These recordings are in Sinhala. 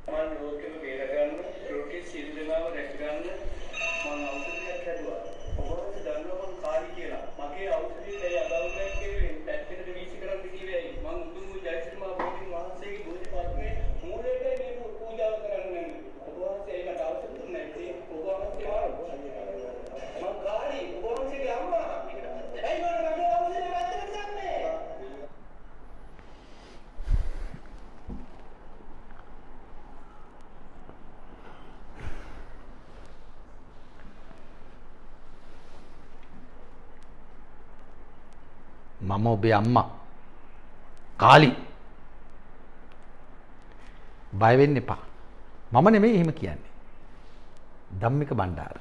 මම ලෝකෙම බේර ගන්න ලෝකෙ සිල් දනාව රැක ගන්න මම ඖෂධයක් හැදුවා. ඔබ වහන්සේ දන්නවා මම කාලි කියලා. මගේ ඖෂධය දැන් අදාළයක් කියන්නේ පැත්තකට වීසි කරන්න කිව්වේ ඇයි? මම උතුම් ජයශ්‍රීමා බෝධින් වහන්සේගේ බෝධි පත්මේ මූලයට මේ පූජාව කරන්නේ. ඔබ වහන්සේ ඒකට ඖෂධ දුන්නේ නැති. ඔබ වහන්සේ මම කාලි ඔබ වහන්සේගේ අම්මා. ඇයි මම මගේ ඖෂධය වැත්තකට දාන්නේ? මම ඔබේ අම්මා කාලි බය වෙන්න එපා. මම නෙමෙයි එහෙම කියන්නේ. ධම්මික බණ්ඩාර.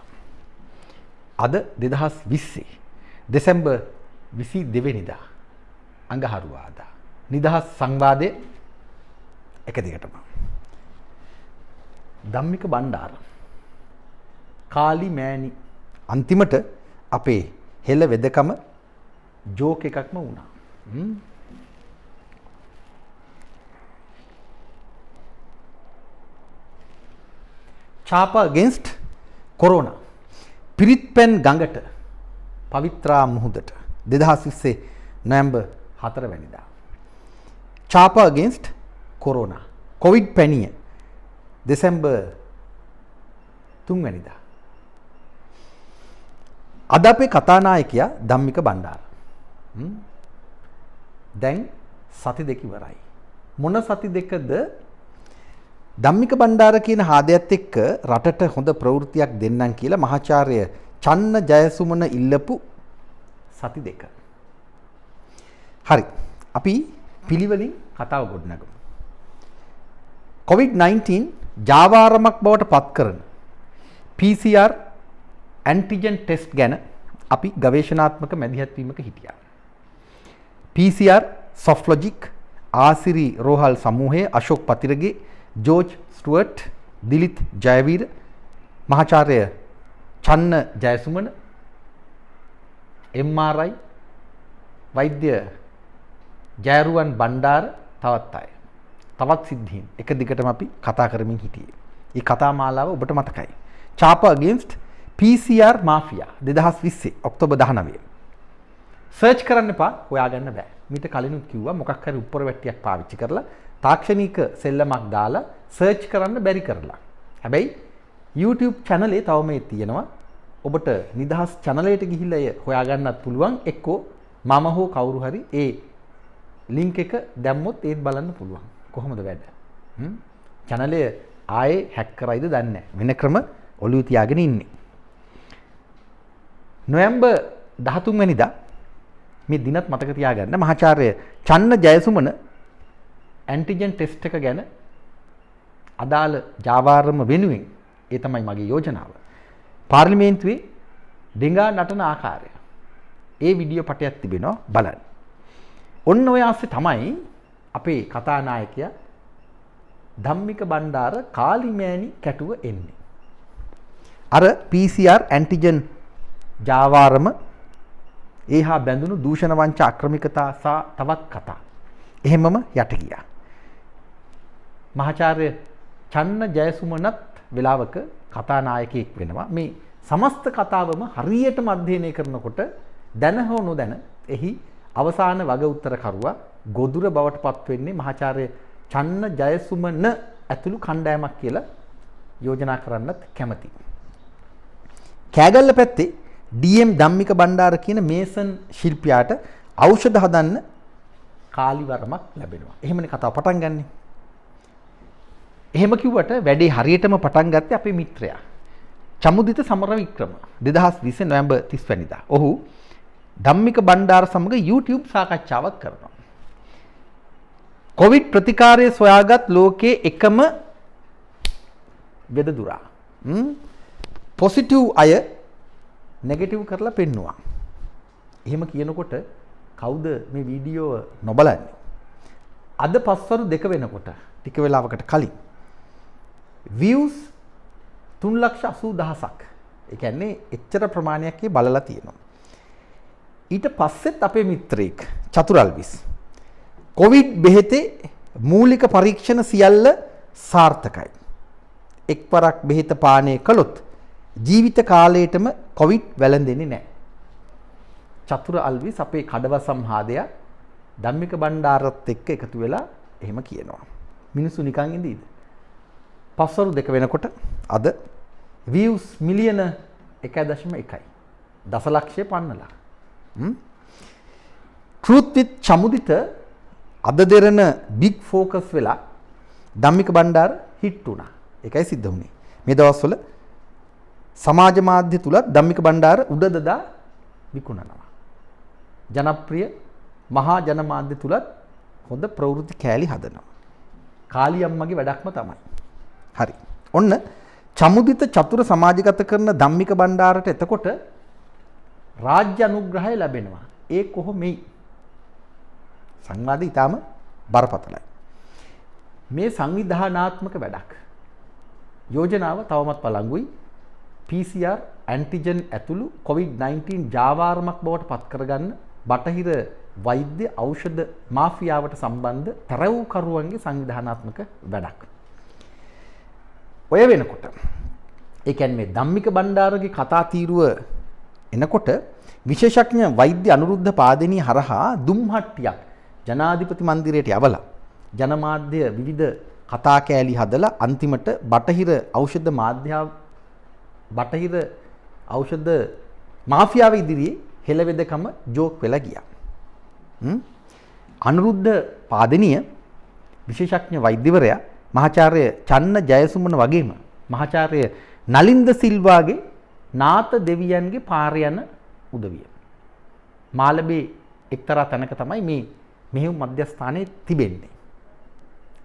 අද 2020 දෙසැම්බර් 22 වෙනිදා අඟහරුවාදා නිදහස් සංවාදයේ එක දිගටම ධම්මික බණ්ඩාර කාලි මෑණි අන්තිමට අපේ හෙළ වෙදකම ජෝක් එකක්ම වුණා. Chapa against corona. පිරිත් පැන් ගඟට පවිත්‍රා මුහුදට 2020 නොවැම්බර් 4 වෙනිදා. Chapa against corona. COVID පැණිය December 3 වෙනිදා. අද අපේ කතානායකයා ධම්මික බණ්ඩාර. දැන් සති දෙක ඉවරයි. මොන සති දෙකද? ධම්මික බණ්ඩාර කියන හාදයත් එක්ක රටට හොඳ ප්‍රවෘත්තියක් දෙන්නම් කියලා මහාචාර්ය චන්න ජයසුමන ඉල්ලපු සති දෙක. හරි. අපි පිළිවෙලින් කතාව ගොඩනගමු. COVID-19 ජාවාරමක් බවට පත් කරන PCR ඇන්ටිජන් ටෙස්ට් ගැන අපි ගවේෂණාත්මක මැදිහත් වීමක හිටියා. PCR සොෆ්ට්ලොජික් ආසිරි රෝහල් සමූහයේ අශෝක් පතිරගේ ජෝර්ජ් ස්ටුවර්ට් දිලිත් ජයවීර මහාචාර්ය චන්න ජයසුමන MRI වෛද්‍ය ජයරුවන් බණ්ඩාර තවත් අය තවත් සිද්ධීන් එක දිගටම අපි කතා කරමින් හිටියේ. මේ කතා මාලාව ඔබට මතකයි. Chapa against PCR mafia 2020 October 19. Search කරන්න එපා, හොයාගන්න බෑ. මීට කලිනුත් කිව්වා මොකක් හරි උඩර වැට්ටියක් පාවිච්චි කරලා තාක්ෂණික සෙල්ලමක් දාලා සර්ච් කරන්න බැරි කරලා. හැබැයි YouTube channel එකේ තව මේ තියෙනවා. ඔබට නිදහස් channel එකට ගිහිල්ලා එය හොයාගන්නත් පුළුවන්. එක්කෝ මම හෝ කවුරු හරි ඒ link එක දැම්මොත් ඒත් බලන්න පුළුවන්. කොහොමද වැඩ? channel එක ආයේ hack කරයිද දන්නේ නැහැ. වෙන ක්‍රම ඔළුව තියාගෙන ඉන්නේ. නොවැම්බර් 13 වෙනිදා මේ දිනත් මතක තියාගන්න මහාචාර්ය චන්න ජයසුමන ඇන්ටිජන් ටෙස්ට් එක ගැන අදාළ ජාවාරම වෙනුවෙන් ඒ තමයි මගේ යෝජනාව. පාර්ලිමේන්තුවේ ඩෙංගා නටන ආකාරය. ඒ වීඩියෝ පටයක් තිබෙනවා බලන්න. ඔන්න ඔය ආස්සේ තමයි අපේ කතානායකයා ධම්මික බණ්ඩාර කාලිමෑණි කැටුව එන්නේ. අර PCR ඇන්ටිජන් ජාවාරම ඒහා බැඳුණු දූෂණ වංච අක්‍රමිකතා සහ තවත් කතා. එහෙමම යට ගියා. මහාචාර්ය චන්න ජයසුමනත් වෙලාවක කතානායකයෙක් වෙනවා. මේ සමස්ත කතාවම හරියටම අධ්‍යයනය කරනකොට දැන හෝ නොදැන එහි අවසාන වග උත්තර කරුවා ගොදුර බවට පත් වෙන්නේ මහාචාර්ය චන්න ජයසුමන ඇතුළු කණ්ඩායමක් කියලා යෝජනා කරන්නත් කැමතියි. කෑගල්ල පැත්තේ DM ධම්මික බණ්ඩාර කියන මේසන් ශිල්පියාට ඖෂධ හදන්න කාලිවරමක් ලැබෙනවා. එහෙමනේ කතාව පටන් ගන්නෙ. එහෙම කිව්වට වැඩේ හරියටම පටන් ගත්තේ අපේ මිත්‍රයා චමුදිත සමරවික්‍රම 2020 නොවැම්බර් 30 වෙනිදා. ඔහු ධම්මික බණ්ඩාර සමග YouTube සාකච්ඡාවක් කරනවා. කොවිඩ් ප්‍රතිකාරය සොයාගත් ලෝකයේ එකම වෙදදුරා. පොසිටිව් අය නෙගටිව් කරලා පෙන්නවා. එහෙම කියනකොට කවුද මේ වීඩියෝ නොබලන්නේ? අද පස්වරු 2 වෙනකොට ටික වෙලාවකට කලින් views 3,80,000ක්. ඒ කියන්නේ එච්චර ප්‍රමාණයක් බලලා තියෙනවා. ඊට පස්සෙත් අපේ මිත්‍රයෙක් චතුරල්විස් කොවිඩ් බෙහෙතේ මූලික පරීක්ෂණ සියල්ල සාර්ථකයි. එක්වරක් බෙහෙත පානය කළොත් ජීවිත කාලයටම කොවිඩ් වැළඳෙන්නේ නැහැ. චතුර අල්විස් අපේ කඩවසම් හාදයා ධම්මික බණ්ඩාරත් එක්ක එකතු වෙලා එහෙම කියනවා. මිනිස්සු නිකන් ඉඳීද? පස්වරු 2 වෙනකොට අද views මිලියන 1.1යි. දසලක්ෂය පන්නලා. Truth with චමුදිත අද දෙරණ big focus වෙලා ධම්මික බණ්ඩාර හිට් වුණා. ඒකයි සිද්ධ වුණේ. මේ දවස්වල සමාජ මාධ්‍ය තුලත් ධම්මික බණ්ඩාර උඩදදා විකුණනවා. ජනප්‍රිය මහා ජනමාධ්‍ය තුලත් හොඳ ප්‍රවෘත්ති කෑලි හදනවා. කාලියම්මගේ වැඩක්ම තමයි. හරි. ඔන්න චමුදිත චතුර සමාජගත කරන ධම්මික බණ්ඩාරට එතකොට රාජ්‍ය අනුග්‍රහය ලැබෙනවා. ඒ කොහොමයි? සංවාදය ඊටාම බරපතලයි. මේ සංවිධානාත්මක වැඩක්. යෝජනාව තවමත් වළංගුයි. PCR ඇන්ටිජන් ඇතුළු COVID-19 ජාවාරමක් බවට පත් කරගන්න බටහිර වෛද්‍ය ඖෂධ මාෆියාවට සම්බන්ධ තරවුකරුවන්ගේ සංවිධානාත්මක වැඩක්. ඔය වෙනකොට ඒ කියන්නේ මේ ධම්මික බණ්ඩාරගේ කතා තීරුව එනකොට විශේෂඥ වෛද්‍ය අනුරුද්ධ පාදිනී හරහා දුම්හට්ටියක් ජනාධිපති මන්දිරයට යවලා ජනමාධ්‍ය විවිධ කතා කෑලි හදලා අන්තිමට බටහිර ඖෂධ මාෆියාව ඉදිරියේ හෙළවෙදකම ජෝක් වෙලා ගියා. අනුරුද්ධ පාදිනිය විශේෂඥ වෛද්‍යවරයා මහාචාර්ය චන්න ජයසුමන වගේම මහාචාර්ය නලින්ද සිල්වාගේ නාත දෙවියන්ගේ පාර යන උදවිය. මාළඹේ එක්තරා තැනක තමයි මේ මෙහෙයුම් මධ්‍යස්ථානයේ තිබෙන්නේ.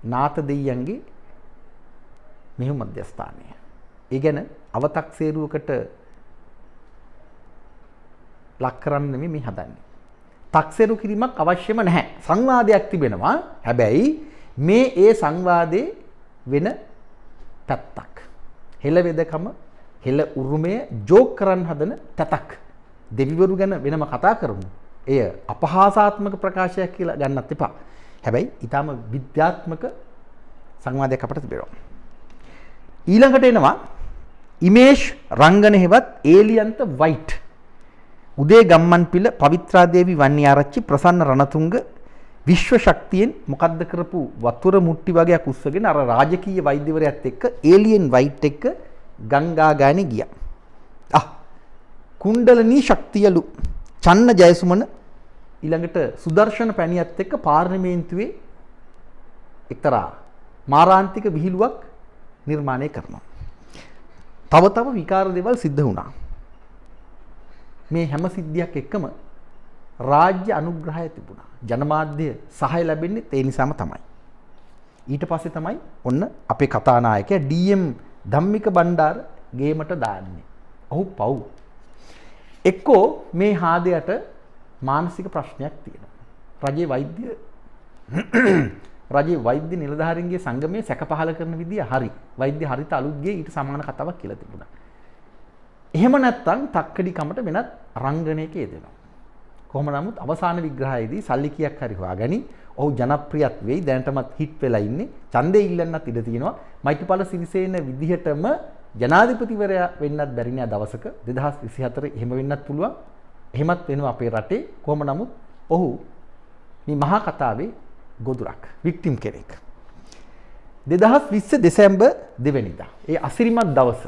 නාත දෙවියන්ගේ මෙහෙයුම් මධ්‍යස්ථානය. ඒ ගැන අව탁සේරුවකට ලක් කරන්න නෙමෙයි මේ හදන්නේ. තක්සේරු කිරීමක් අවශ්‍යම නැහැ. සංවාදයක් තිබෙනවා. හැබැයි මේ ඒ සංවාදේ වෙන පැත්තක්. හෙළ වෙදකම හෙළ උරුමය ජෝක් කරන්න හදන තැතක්. දෙවිවරු ගැන වෙනම කතා කරමු. එය අපහාසාත්මක ප්‍රකාශයක් කියලා ගන්නත් එපා. හැබැයි ඊටාම විද්‍යාත්මක සංවාදයක් අපට තිබෙනවා. ඊළඟට එනවා ඉමේෂ් රංගන හෙවත් ඒලියන්ත වයිට්. උදේ ගම්මන්පිල පවිත්‍රාදේවි වන්නිආරච්චි ප්‍රසන්න රණතුංග විශ්ව ශක්තියෙන් මොකද්ද කරපු වතුර මුට්ටි වගේක් උස්සගෙන අර රාජකීය වෛද්‍යවරයාත් එක්ක ඒලියන් වයිට් එක්ක ගංගා ගානේ ගියා. කුණ්ඩලනී ශක්තියලු චන්න ජයසුමන ඊළඟට සුදර්ශන පැණියත් එක්ක පාර්ලිමේන්තුවේ එක්තරා මාරාන්තික විහිළුවක් නිර්මාණය කරනවා. තව විකාර දේවල් සිද්ධ වුණා. මේ හැම සිද්ධියක් එක්කම රාජ්‍ය අනුග්‍රහය තිබුණා. ජනමාධ්‍ය සහාය ලැබෙන්නේ ඒ නිසාම තමයි. ඊට පස්සේ තමයි ඔන්න අපේ කතානායකයා DM ධම්මික බණ්ඩාර ගේමට දාන්නේ. ඔහු පව්. එක්කෝ මේ හාදයට මානසික ප්‍රශ්නයක් තියෙනවා. රජයේ වෛද්‍ය නිලධාරීන්ගේ සංගමයේ සැක පහල කරන විදිය හරි. වෛද්‍ය හරිත අලුත්ගේ ඊට සමාන කතාවක් කියලා තිබුණා. එහෙම නැත්නම් තක්කඩි කමට වෙනත් රංගනයක යෙදෙනවා. කොහොම නමුත් අවසාන විග්‍රහයේදී සල්ලිකියක් හරි හොයාගනි. ඔහු ජනප්‍රියත් වෙයි. දැනටමත් හිට් වෙලා ඉන්නේ. ඡන්දේ ඉල්ලන්නත් ඉඩ තියෙනවා. මෛත්‍රීපාල සිරිසේන විදිහටම ජනාධිපතිවරයා වෙන්නත් බැරි නෑ දවසක 2024 එහෙම වෙන්නත් පුළුවන්. එහෙමත් වෙනවා අපේ රටේ. කොහොම නමුත් ඔහු මේ මහා කතාවේ ගොදුරක් වික්ටිම් කෙනෙක්. 2020 දෙසැම්බර් 2 වෙනිදා. ඒ අසිරිමත් දවස.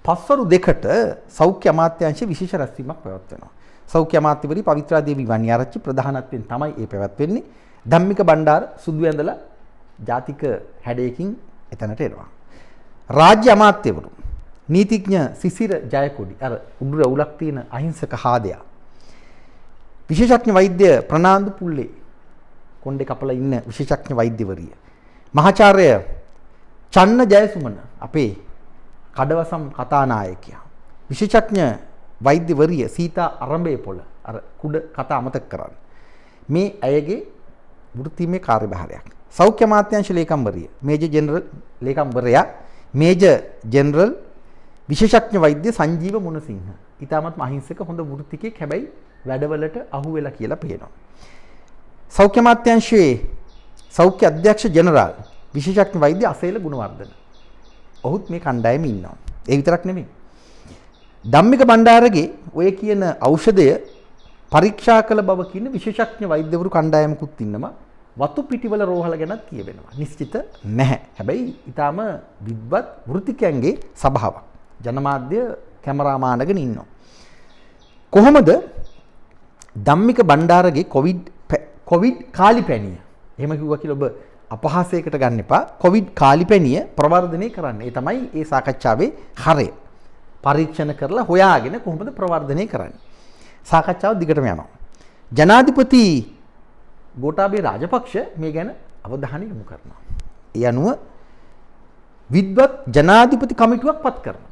පස්වරු 2ට සෞඛ්‍ය අමාත්‍යාංශයේ විශේෂ රැස්වීමක් පැවැත්වෙනවා. සෞඛ්‍ය අමාත්‍යවරී පවිත්‍රා දේවි වන්නිආරච්චි ප්‍රධානත්වයෙන් තමයි ඒ පැවැත්වෙන්නේ. ධම්මික බණ්ඩාර සුදු ඇඳලා ජාතික හැඩයකින් එතනට එනවා. රාජ්‍ය අමාත්‍යවරු නීතිඥ සිසිර ජයකොඩි අර උඩු රවුලක් තියෙන අහිංසක හාදයා. විශේෂඥ වෛද්‍ය ප්‍රනාන්දු පුල්ලේ කොණ්ඩේ කපලා ඉන්න විශේෂඥ වෛද්‍යවරිය. මහාචාර්ය චන්න ජයසුමන අපේ කඩවසම් කතානායකයා. විශේෂඥ වෛද්‍යවරිය සීතා අරඹේපොළ අර කුඩ කතා අමතක කරන්න. මේ අයගේ වෘත්තීමේ කාර්යභාරයක්. සෞඛ්‍ය අමාත්‍යාංශ ලේකම්වරිය මේජර් ජෙනරල් ලේකම්වරයා මේජර් ජෙනරල් විශේෂඥ වෛද්‍ය සංජීව මුණසිංහ. ඊටමත් අහිංසක හොඳ වෘත්තිකෙක් හැබැයි වැඩවලට අහු වෙලා කියලා පේනවා. සෞඛ්‍ය අමාත්‍යාංශයේ සෞඛ්‍ය අධ්‍යක්ෂ ජෙනරාල් විශේෂඥ වෛද්‍ය අසේල ගුණවර්ධන. ඔහුත් මේ කණ්ඩායමේ ඉන්නවා. ඒ විතරක් නෙමෙයි. ධම්මික බණ්ඩාරගේ ඔය කියන ඖෂධය පරීක්ෂා කළ බව කියන විශේෂඥ වෛද්‍යවරු කණ්ඩායමකුත් ඉන්නවා. වතු පිටිවල රෝහල ගැනත් කියවෙනවා. නිශ්චිත නැහැ. හැබැයි ඊටාම විද්වත් වෘත්තිකයන්ගේ සභාවක්. ජනමාධ්‍ය කැමරාමානගෙන ඉන්නවා. කොහොමද ධම්මික බණ්ඩාරගේ කොවිඩ් කාලිපැණිය එහෙම කිව්වා කියලා ඔබ අපහාසයකට ගන්න එපා. කොවිඩ් කාලිපැණිය ප්‍රවර්ධනය කරන්න. ඒ තමයි මේ සාකච්ඡාවේ හරය. පරීක්ෂණ කරලා හොයාගෙන කොහොමද ප්‍රවර්ධනය කරන්නේ? සාකච්ඡාව දිගටම යනවා. ජනාධිපති ගෝඨාභය රාජපක්ෂ මේ ගැන අවධානය යොමු කරනවා. ඒ අනුව විද්වත් ජනාධිපති කමිටුවක් පත් කරනවා.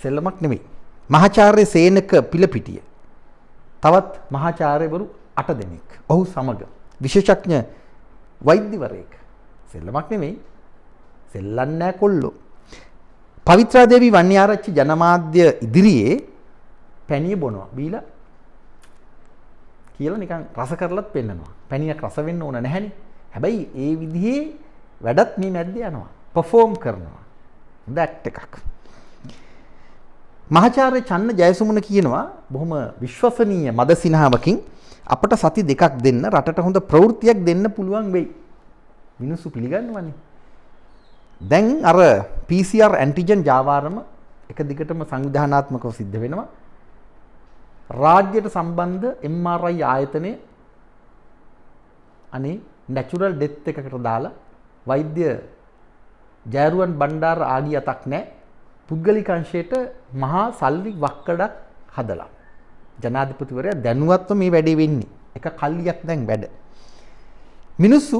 සෙල්ලමක් නෙමෙයි. මහාචාර්ය සේනක පිලපිටිය. තවත් මහාචාර්යවරු 8 දෙනෙක්. ඔහු සමග විශේෂඥ වෛද්‍යවරයෙක්. සෙල්ලමක් නෙමෙයි. සෙල්ලන්නේ නැහැ කොල්ලෝ. පවිත්‍රා දේවී වන්‍යාරච්චි ජනමාධ්‍ය ඉදිරියේ පැණිය බොනවා. බීලා කියලා නිකන් රස කරලත් පෙන්නනවා. පැණියක් රස වෙන්න ඕන නැහැනේ. හැබැයි ඒ විදිහේ වැඩත් මේ මැද්දේ යනවා. පර්ෆෝම් කරනවා. හොඳ ඇක්ට් එකක්. මහාචාර්ය චන්න ජයසුමන කියනවා බොහොම විශ්වසනීය මදසිනහවකින් අපට සති දෙකක් දෙන්න රටට හොඳ ප්‍රවෘත්තියක් දෙන්න පුළුවන් වෙයි. මිනිස්සු පිළිගන්නවනේ. දැන් අර PCR ඇන්ටිජන් ජාවාරම එක දිගටම සංවිධානාත්මකව සිද්ධ වෙනවා. රාජ්‍යයට සම්බන්ධ MRI ආයතනයේ අනේ නැචරල් ඩෙත් එකකට දාලා වෛද්‍ය ජයරුවන් බණ්ඩාර ආගිය අතක් නැහැ. පුද්ගලික අංශයට මහා සල්ලි වක්කඩක් හදලා. ජනාධිපතිවරයා දැනුවත්ව මේ වැඩේ වෙන්නේ. එක කල්ලියක් දැන් වැඩ. මිනිස්සු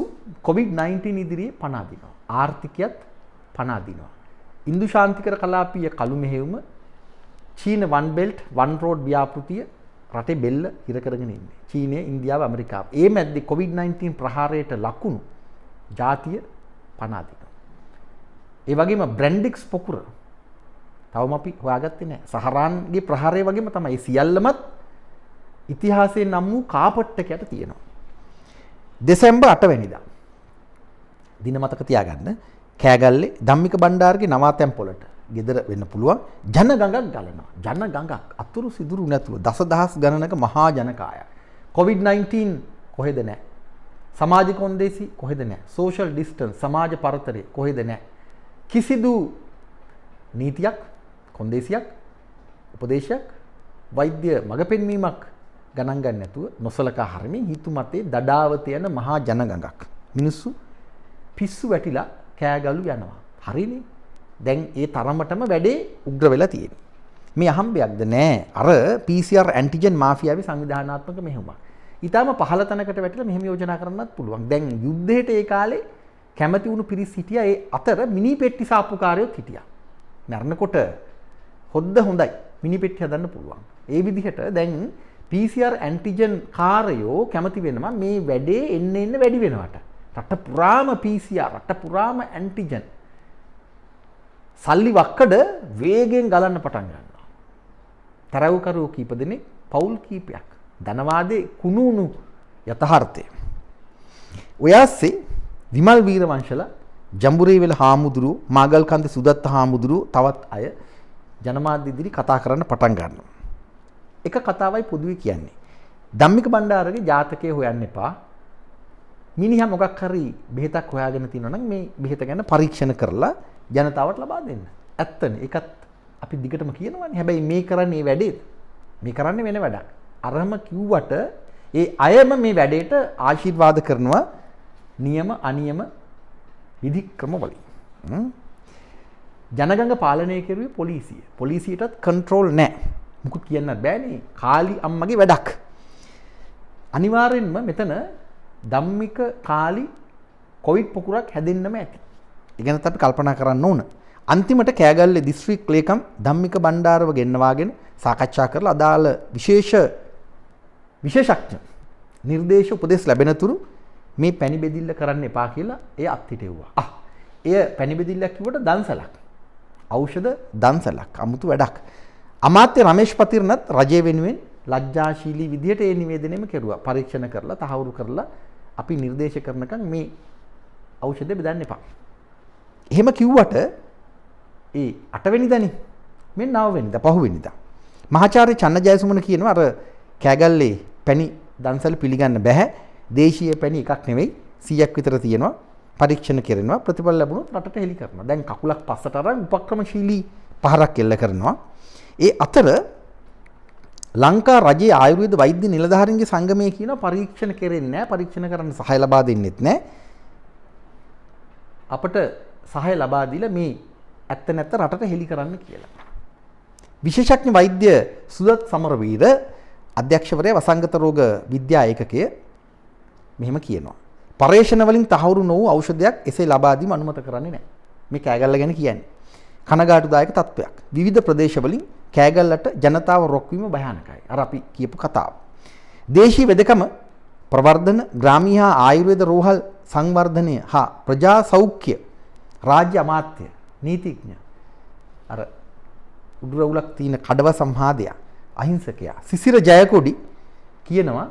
COVID-19 ඉදිරියේ පණ අදිනවා. ආර්ථිකයත් පණ අදිනවා. ඉන්දු ශාන්තිකර කලාපීය කළු මෙහෙයුම චීන වන් බෙල්ට් වන් රෝඩ් ව්‍යාපෘතිය රටේ බෙල්ල හිර කරගෙන ඉන්නේ. චීනය, ඉන්දියාව, ඇමරිකාව. ඒ මැද්දේ COVID-19 ප්‍රහාරයට ලකුණු ජාතිය පණ අදිනවා. ඒ වගේම බ්‍රැන්ඩික්ස් පොකුර තවම අපි හොයාගත්තේ නැහැ. සහරාන්ගේ ප්‍රහාරය වගේම තමයි. ඒ සියල්ලමත් ඉතිහාසයේ නම් වූ කාපට් එකකට තියෙනවා. දෙසැම්බර් 8 වෙනිදා දින මතක තියාගන්න. කෑගල්ලේ ධම්මික බණ්ඩාරගේ නවාතැන් පොළට ගෙදර වෙන්න පුළුවන් ජන ගඟක් ගලනවා. ජන ගඟක් අතුරු සිදුරු නැතුව දසදහස් ගණනක මහා ජනකායක්. COVID-19 කොහෙද නැහැ. සමාජ කොන්දේසි කොහෙද නැහැ. සෝෂල් ඩිස්ටන්ස් සමාජ පරතරය කොහෙද නැහැ. කිසිදු නීතියක් කොන්දේසියක් උපදේශයක් වෛද්‍ය මඟ පෙන්වීමක් ගණන් ගන්න නැතුව නොසලකා හරිමින් හිතුමතේ දඩාවත යන මහා ජනගඟක්. මිනිස්සු පිස්සු වැටිලා කෑගලු යනවා. හරිනේ. දැන් ඒ තරමටම වැඩේ උග්‍ර වෙලා තියෙනවා. මේ අහම්බයක්ද නෑ. අර PCR ඇන්ටිජන් මාෆියාවේ සංවිධානාත්මක මෙහෙයුමක්. ඊටාම පහළ තැනකට වැටිලා මෙහෙම යෝජනා කරන්නත් පුළුවන්. දැන් යුද්ධයට ඒ කාලේ කැමති වුණු පිරිස් හිටියා. ඒ අතර මිනි පෙට්ටි සාප්පුකාරයෝත් හිටියා. මරනකොට හොද්ද හොඳයි. මිනි පෙට්ටි හදන්න පුළුවන්. ඒ විදිහට දැන් PCR ඇන්ටිජන් කාරයෝ කැමති වෙනවා මේ වැඩේ එන්න වැඩි වෙනවට. රට පුරාම PCR, රට පුරාම ඇන්ටිජන්. සල්ලි වක්කඩ වේගෙන් ගලන්න පටන් ගන්නවා. තරවුකරුවෝ කීප දෙනෙක් පවුල් කීපයක්. ධනවාදයේ කුණුණු යථාර්ථය. ඔය ASCII විමල් වීරවංශලා ජම්බුරේවැල හාමුදුරුවෝ, මාගල්කන්ද සුදත්ත හාමුදුරුවෝ තවත් අය ජනමාධ්‍ය ඉදිරි කතා කරන්න පටන් ගන්නවා. එක කතාවයි පොදුවේ කියන්නේ. ධම්මික බණ්ඩාරගේ ජාතකය හොයන්න එපා. මිනිහා මොකක් හරි බෙහෙතක් හොයාගෙන තියෙනවා නම් මේ බෙහෙත ගැන පරීක්ෂණ කරලා ජනතාවට ලබා දෙන්න. ඇත්තනේ. ඒකත් අපි දිගටම කියනවානේ. හැබැයි මේ කරන්නේ වැඩේද? මේ කරන්නේ වෙන වැඩක්. අරම කිව්වට ඒ අයම මේ වැඩේට ආශිර්වාද කරනවා නියම අනියම විධික්‍රම වලින්. ජනගංග පාලනය කෙරුවේ පොලිසිය. පොලිසියටත් කන්ට්‍රෝල් නැහැ. මුකුත් කියන්නත් බෑනේ. කාලි අම්මගේ වැඩක්. අනිවාර්යෙන්ම මෙතන ධම්මික කාලි කොවිඩ් පොකුරක් හැදෙන්නම ඇති. ඒ ගැනත් අපි කල්පනා කරන්න ඕන. අන්තිමට කෑගල්ලේ දිස්ත්‍රික් ලේකම් ධම්මික බණ්ඩාරව ගෙන්නවාගෙන සාකච්ඡා කරලා අදාළ විශේෂඥ නිර්දේශ උපදෙස් ලැබෙනතුරු මේ පැණි බෙදිල්ල කරන්න එපා කියලා එය අත්හිටෙව්වා. එය පැණි බෙදිල්ලක් කිව්වට දන්සලක්. ඖෂධ දන්සලක්. අමුතු වැඩක්. අමාත්‍ය රමේෂ් පතිරණත් රජය වෙනුවෙන් ලැජ්ජාශීලී විදිහට ඒ නිවේදනයම කෙරුවා. පරීක්ෂණ කරලා තහවුරු කරලා අපි නිර්දේශ කරනකම් මේ ඖෂධය බෙදන්න එපා. එහෙම කිව්වට ඒ 8 වෙනිදානේ මේ 9 වෙනිදා පහුවෙනිදා මහාචාර්ය චන්න ජයසුමන කියනවා අර කෑගල්ලේ පැණි දන්සල පිළිගන්න බෑ. දේශීය පැණි එකක් නෙවෙයි 100ක් විතර තියෙනවා. පරීක්ෂණ කරනවා ප්‍රතිඵල ලැබුණොත් රටට හෙළි කරනවා. දැන් කකුලක් පස්සට අරන් උපක්‍රමශීලී පහරක් එල්ල කරනවා. ඒ අතර ලංකා රජයේ ආයුර්වේද වෛද්‍ය නිලධාරීන්ගේ සංගමය කියන පරීක්ෂණ කෙරෙන්නේ නැහැ. පරීක්ෂණ කරන්න සහාය ලබා දෙන්නෙත් නැහැ. අපට සහාය ලබා දීලා මේ ඇත්ත නැත්ත රටට හෙළි කරන්න කියලා. විශේෂඥ වෛද්‍ය සුදත් සමරවීර අධ්‍යක්ෂවරයා වසංගත රෝග විද්‍යා ඒකකය මෙහෙම කියනවා. පරීක්ෂණ වලින් තහවුරු නොවු ඖෂධයක් එසේ ලබා දීම අනුමත කරන්නේ නැහැ. මේ කෑගල්ල ගැන කියන්නේ. කනගාටුදායක තත්ත්වයක්. විවිධ ප්‍රදේශවලින් කෑගල්ලට ජනතාව රොක්වීම භයානකයි. අර අපි කියපු කතාව. දේශීය වෙදකම ප්‍රවර්ධන ග්‍රාමීය හා ආයුර්වේද රෝහල් සංවර්ධනය හා ප්‍රජා සෞඛ්‍ය රාජ්‍ය අමාත්‍ය නීතිඥ අර උඩුරවුලක් තියෙන කඩව සම්හාදයා අහිංසකයා සිසිර ජයකොඩි කියනවා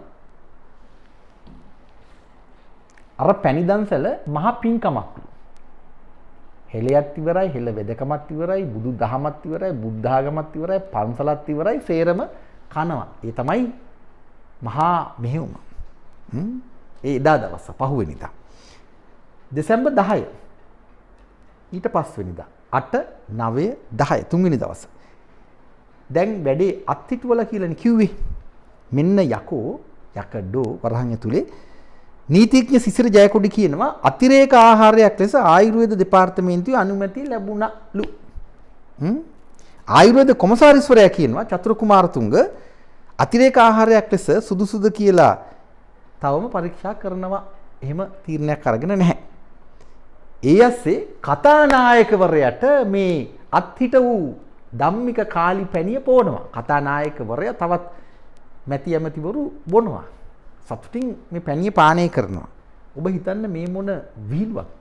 අර පැණි දන්සල මහා පිංකමක්ලු. හෙළයත් ඉවරයි, හෙළ වෙදකමත් ඉවරයි, බුදු දහමත් ඉවරයි, බුද්ධ ආගමත් ඉවරයි, පන්සලත් ඉවරයි, සේරම කනවා. ඒ තමයි මහා මෙහෙයුම. ඒ එදා දවස පහුවෙනිදා. දෙසැම්බර් 10 ඊට පස්වෙනිදා 8 9 10 තුන්වෙනි දවස. දැන් වැඩේ අත්හිටුවල කියලානේ කිව්වේ. මෙන්න යකඩෝ වරහන් ඇතුලේ නීතිඥ සිසිර ජයකොඩි කියනවා අතිරේක ආහාරයක් ලෙස ආයුර්වේද දෙපාර්තමේන්තුවේ අනුමැතිය ලැබුණලු. ආයුර්වේද කොමසාරිස්වරයා කියනවා චතුර කුමාරතුංග අතිරේක ආහාරයක් ලෙස සුදුසුද කියලා තවම පරීක්ෂා කරනවා. එහෙම තීරණයක් අරගෙන නැහැ. ඒ ඇස්සේ කතානායකවරයාට මේ අත්හිට වූ ධම්මික කාලි පැණිය පොවනවා. කතානායකවරයා තවත් මැති ඇමතිවරු බොනවා. සතුටින් මේ පැණිය පානය කරනවා. ඔබ හිතන්න මේ මොන විහිළුවක්ද?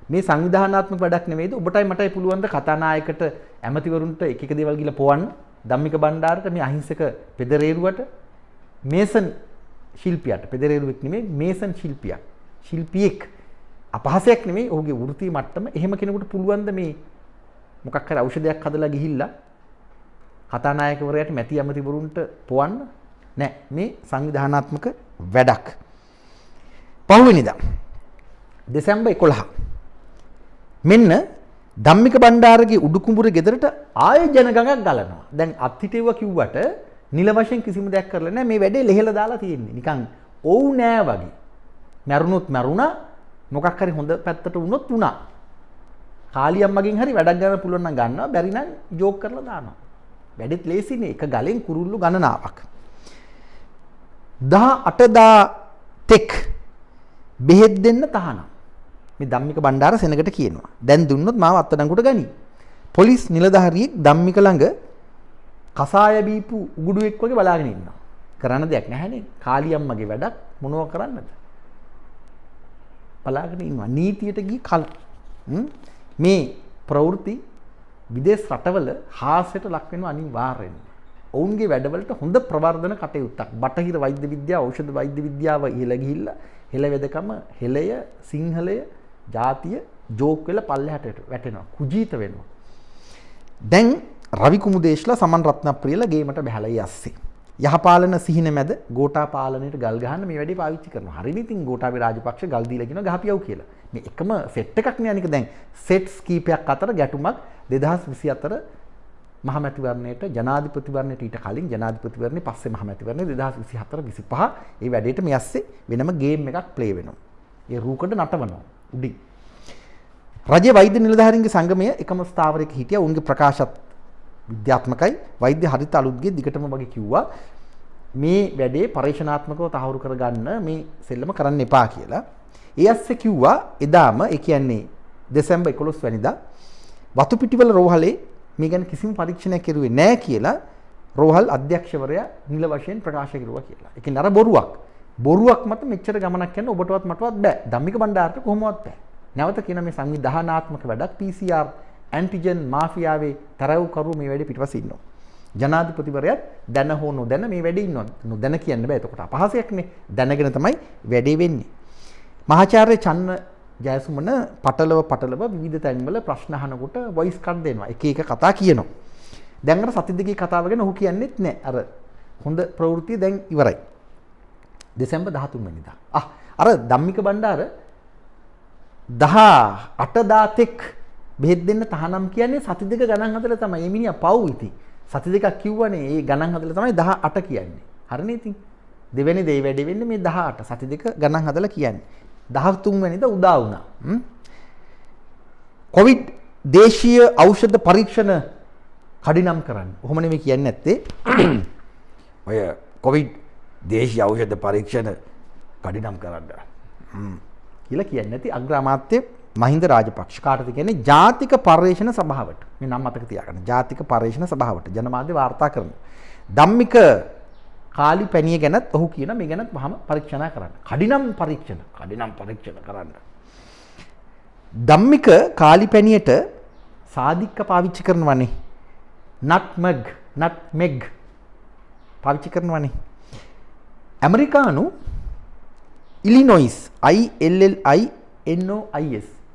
මේ සංවිධානාත්මක වැඩක් නෙවෙයිද? ඔබටයි මටයි පුළුවන් ද කතානායකට ඇමතිවරුන්ට එක එක දේවල් ගිහලා පොවන්න? ධම්මික බණ්ඩාරට මේ අහිංසක පෙදරේරුවට මේසන් ශිල්පියාට පෙදරේරුවෙක් නෙමෙයි මේසන් ශිල්පියා. ශිල්පියෙක් අපහසයක් නෙමෙයි ඔහුගේ වෘත්ති මට්ටම. එහෙම කෙනෙකුට පුළුවන් ද මේ මොකක් හරි ඖෂධයක් හදලා ගිහිල්ලා කතානායකවරයාට මැති ඇමතිවරුන්ට පොවන්න? නෑ. මේ සංවිධානාත්මක වැඩක්. පහුවෙනිදා දෙසැම්බර් 11 මෙන්න ධම්මික බණ්ඩාරගේ උඩුකුඹුරේ ගෙදරට ආය ජනගණක් ගලනවා. දැන් අත්හිටෙව්ව කිව්වට නිල වශයෙන් කිසිම දෙයක් කරලා නෑ. මේ වැඩේ ලෙහෙලා දාලා තියෙන්නේ. නිකන් ඔව් නෑ වගේ. මැරුණොත් මැරුණා. මොකක් හරි හොඳ පැත්තට වුණොත් වුණා. කාලියම්මගෙන් හරි වැඩක් ගන්න පුළුවන් නම් ගන්නවා. බැරි නම් ජෝක් කරලා දානවා. වැඩෙත් ලේසිනේ. එක ගලෙන් කුරුල්ලු ගණනාවක්. 18 තෙක් බෙහෙත් දෙන්න තහනම්. මේ ධම්මික බණ්ඩාර සෙනගට කියනවා. දැන් දුන්නොත් මාව අත්අඩංගුවට ගනි. පොලිස් නිලධාරියෙක් ධම්මික ළඟ කසාය බීපු උගුඩුවෙක් වගේ බලාගෙන ඉන්නවා. කරන්න දෙයක් නැහැනේ. කාලියම්මගේ වැඩක් මොනව කරන්නද? බලාගෙන ඉන්නවා. නීතියට ගිය කල මේ ප්‍රවෘත්ති විදේශ රටවල හාස්‍යයට ලක් වෙනවා අනිවාර්යෙන්ම. ඔවුන්ගේ වැඩවලට හොඳ ප්‍රවර්ධන කටයුත්තක්. බටහිර වෛද්‍ය විද්‍යාව, ඖෂධ වෛද්‍ය විද්‍යාව ඉහළ ගිහිල්ලා හෙළ වෙදකම, හෙළය, සිංහලය, ජාතිය ජෝක් වෙලා පල්ලෙහාට වැටෙනවා. කුජීත වෙනවා. දැන් රවි කුමුදේශ්ලා සමන් රත්නප්‍රියලා ගේමට බහැලා යස්සේ. යහපාලන සිහින මැද ගෝඨා පාලනයට ගල් ගහන්න මේ වැඩේ පාවිච්චි කරනවා. හරිනේ. ඉතින් ගෝඨාභය රාජපක්ෂ ගල් දීලා කියනවා ගහපියව් කියලා. මේ එකම සෙට් එකක් නේ අනික. දැන් සෙට්ස් කීපයක් අතර ගැටුමක් 2024 මහමැතිවරණයට ජනාධිපතිවරණයට ඊට කලින් ජනාධිපතිවරණේ පස්සේ මහමැතිවරණේ 2024 25 ඒ වැඩේට මේ ඇස්සේ වෙනම ගේම් එකක් ප්ලේ වෙනවා. ඒ රූකඩ නටවනවා උඩින්. රජයේ වෛද්‍ය නිලධාරීන්ගේ සංගමය එකම ස්ථාවරයක හිටියා. උන්ගේ ප්‍රකාශත් විද්‍යාත්මකයි. වෛද්‍ය හරිත අලුත්ගේ දිගටම වගේ කිව්වා මේ වැඩේ පරීක්ෂණාත්මකව තහවුරු කරගන්න මේ සෙල්ලම කරන්න එපා කියලා. ඒ ඇස්සේ කිව්වා එදාම ඒ කියන්නේ දෙසැම්බර් 11 වෙනිදා වතුපිටිවල රෝහලේ මේ ගැන කිසිම පරීක්ෂණයක් කෙරුවේ නැහැ කියලා රෝහල් අධ්‍යක්ෂවරයා නිල වශයෙන් ප්‍රකාශ කරුවා කියලා. ඒ කියන්නේ අර බොරුවක්. බොරුවක් මත මෙච්චර ගමනක් යන්න ඔබටවත් මටවත් බෑ. ධම්මික බණ්ඩාරට කොහොමවත් බෑ. නැවත කියන මේ සංවිධානාත්මක වැඩක් PCR ඇන්ටිජන් මාෆියාවේ තරවුකරු මේ වැඩේ පිටපස්සේ ඉන්නවා. ජනාධිපතිවරයාත් දැන හෝ නොදැන මේ වැඩේ ඉන්නවා. නොදැන කියන්න බෑ. එතකොට අපහාසයක්නේ. දැනගෙන තමයි වැඩේ වෙන්නේ. මහාචාර්ය චන්න ජයසුමන පටලව විවිධ තැන්වල ප්‍රශ්න අහනකොට වොයිස් කට් දෙනවා. එක එක කතා කියනවා. දැන් අර සති දෙකේ කතාව ගැන ඔහු කියන්නෙත් නැහැ. අර හොඳ ප්‍රවෘත්තිය දැන් ඉවරයි. දෙසැම්බර් 13 වෙනිදා. අර ධම්මික බණ්ඩාර 18 තෙක් බෙහෙත් දෙන්න තහනම් කියන්නේ සති දෙක ගණන් හදලා තමයි. මේ මිනිහා පව් ඉතින්. සති දෙකක් කිව්වනේ. ඒ ගණන් හදලා තමයි 18 කියන්නේ. හරිනේ ඉතින්. දෙවෙනි දේ වැඩි වෙන්නේ මේ 18. සති දෙක ගණන් හදලා කියන්නේ. 13 වෙනිදා උදා වුණා. කොවිඩ් දේශීය ඖෂධ පරීක්ෂණ කඩිනම් කරන්න. ඔහොම නෙමෙයි කියන්නේ නැත්තේ. ඔය කොවිඩ් දේශීය ඖෂධ පරීක්ෂණ කඩිනම් කරන්න. කියලා කියන්නේ නැති අග්‍ර අමාත්‍ය මහින්ද රාජපක්ෂ කාටද කියන්නේ ජාතික පර්යේෂණ සභාවට. මේ නම මතක තියාගන්න. ජාතික පර්යේෂණ සභාවට ජනමාධ්‍ය වාර්තා කරන. ධම්මික කාලි පැණිය ගැනත් ඔහු කියන මේ ගැනත් වහම පරීක්ෂණ කරන්න. කඩිනම් පරීක්ෂණ කරන්න. ධම්මික කාලි පැණියට සාදික්ක පාවිච්චි කරනවනේ. නට්මෙග් පාවිච්චි කරනවනේ. ඇමරිකානු ඉලිනොයිස් ILLINOIS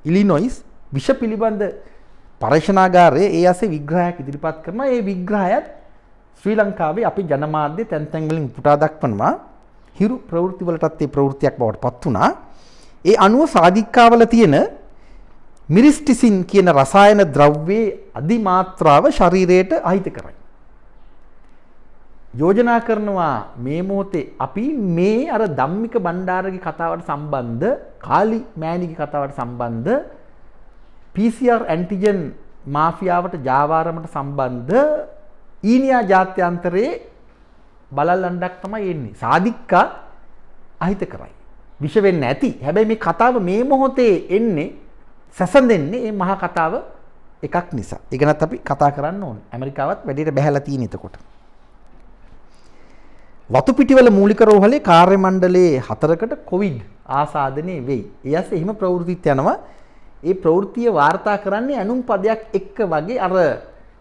ඉලිනොයිස් විෂ පිළිබඳ පරීක්ෂණාගාරයේ ඒ ASE විග්‍රහයක් ඉදිරිපත් කරනවා. ඒ විග්‍රහයත් ශ්‍රී ලංකාවේ අපි ජනමාධ්‍ය තැන් තැන් වලින් පුටා දක්වනවා. හිරු ප්‍රවෘත්ති වලටත් ඒ ප්‍රවෘත්තියක් බවට පත් වුණා. ඒ අණුව සාදික්කාවල තියෙන මිරිස්ටිසින් කියන රසායන ද්‍රව්‍යයේ අධිමාත්‍රාව ශරීරයට අහිත කරයි. යෝජනා කරනවා මේ මොහොතේ අපි මේ අර ධම්මික බණ්ඩාරගේ කතාවට සම්බන්ධ කාලි මෑණිගේ කතාවට සම්බන්ධ PCR ඇන්ටිජන් මාෆියාවට ජාවාරමට සම්බන්ධ ඊනියා ජාත්‍යන්තරයේ බලල් අණ්ඩක් තමයි එන්නේ. සාදික්කා අහිත කරයි. විෂ වෙන්නේ නැති. හැබැයි මේ කතාව මේ මොහොතේ එන්නේ සැසඳෙන්නේ මේ මහා කතාව එකක් නිසා. ඒක නත් අපි කතා කරන්න ඕනේ. ඇමරිකාවත් වැඩියට බැහැලා තියෙන එතකොට. වතුපිටිවල මූලික රෝහලේ කාර්ය මණ්ඩලයේ 4කට කොවිඩ් ආසාදනය වෙයි. ඊයස් එහෙම ප්‍රවෘත්තිත් යනවා. ඒ ප්‍රවෘත්තිය වාර්තා කරන්නේ අනුන් පදයක් එක්ක වගේ අර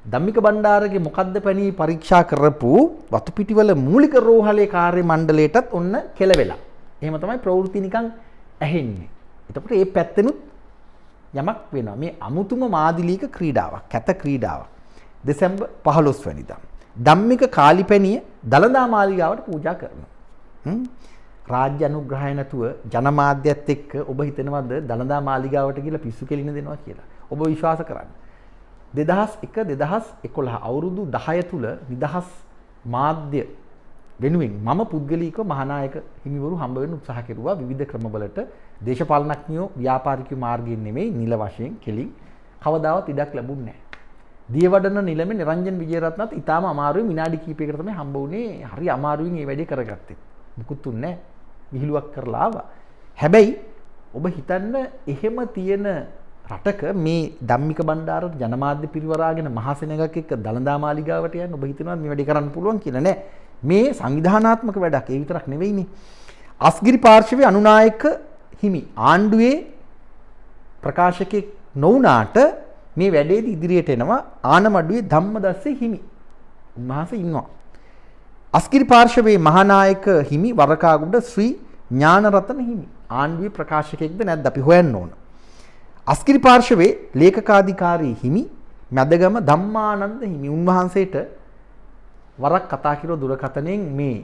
ධම්මික බණ්ඩාරගේ මොකද්ද පැණි පරීක්ෂා කරපු වතුපිටිවල මූලික රෝහලේ කාර්ය මණ්ඩලයටත් ඔන්න කෙලවෙලා. එහෙම තමයි ප්‍රවෘත්ති නිකන් ඇහෙන්නේ. එතකොට මේ පැත්තෙනුත් යමක් වෙනවා. මේ අමුතුම මාදිලීක ක්‍රීඩාවක්, කැත ක්‍රීඩාවක්. දෙසැම්බර් 15 වෙනිදා. ධම්මික කාලිපැණිය දළදා මාලිගාවට පූජා කරනවා. රාජ්‍ය අනුග්‍රහය නැතුව ජනමාධ්‍යත් එක්ක ඔබ හිතනවද දළදා මාලිගාවට ගිහලා පිස්සු කෙලින්න දෙනවා කියලා? ඔබ විශ්වාස කරන්න. 2001 2011 අවුරුදු 10 තුල නිදහස් මාධ්‍ය වෙනුවෙන් මම පුද්ගලිකව මහානායක හිමිවරු හම්බ වෙන්න උත්සාහ කෙරුවා විවිධ ක්‍රමවලට. දේශපාලනඥයෝ ව්‍යාපාරිකයෝ මාර්ගයෙන් නෙමෙයි නිල වශයෙන් කෙලින් කවදාවත් ඉඩක් ලැබුණේ නැහැ. දියවඩන නිලමේ නිරංජන් විජේරත්නත් ඊටාම අමාරුවෙන් විනාඩි කිහිපයකට තමයි හම්බ වුණේ. හරි අමාරුවෙන් මේ වැඩේ කරගත්තේ. මුකුත් උන්නේ නැහැ. විහිළුවක් කරලා ආවා. හැබැයි ඔබ හිතන්න එහෙම තියෙන රටක මේ ධම්මික බණ්ඩාර ජනමාධ්‍ය පිරිවරාගෙන මහසෙනගක් එක්ක දළදා මාලිගාවට යන්න ඔබ හිතනවාද මේ වැඩේ කරන්න පුළුවන් කියලා? නෑ. මේ සංවිධානාත්මක වැඩක්. ඒ විතරක් නෙවෙයිනේ. අස්ගිරි පාර්ශවයේ අනුනායක හිමි ආණ්ඩුවේ ප්‍රකාශකෙක් නොවුනාට මේ වැඩේදී ඉදිරියට එනවා ආනමඩුවේ ධම්මදස්සේ හිමි. උන්වහන්සේ ඉන්නවා. අස්ගිරි පාර්ශවයේ මහානායක හිමි වරකාගුඩ ශ්‍රී ඥානරතන හිමි. ආණ්ඩුවේ ප්‍රකාශකයෙක්ද නැද්ද අපි හොයන්න ඕන. අස්ගිරි පාර්ශවයේ ලේකකාධිකාරී හිමි මැදගම ධම්මානන්ද හිමි. උන්වහන්සේට වරක් කතා කිරුව දුරකථනයෙන් මේ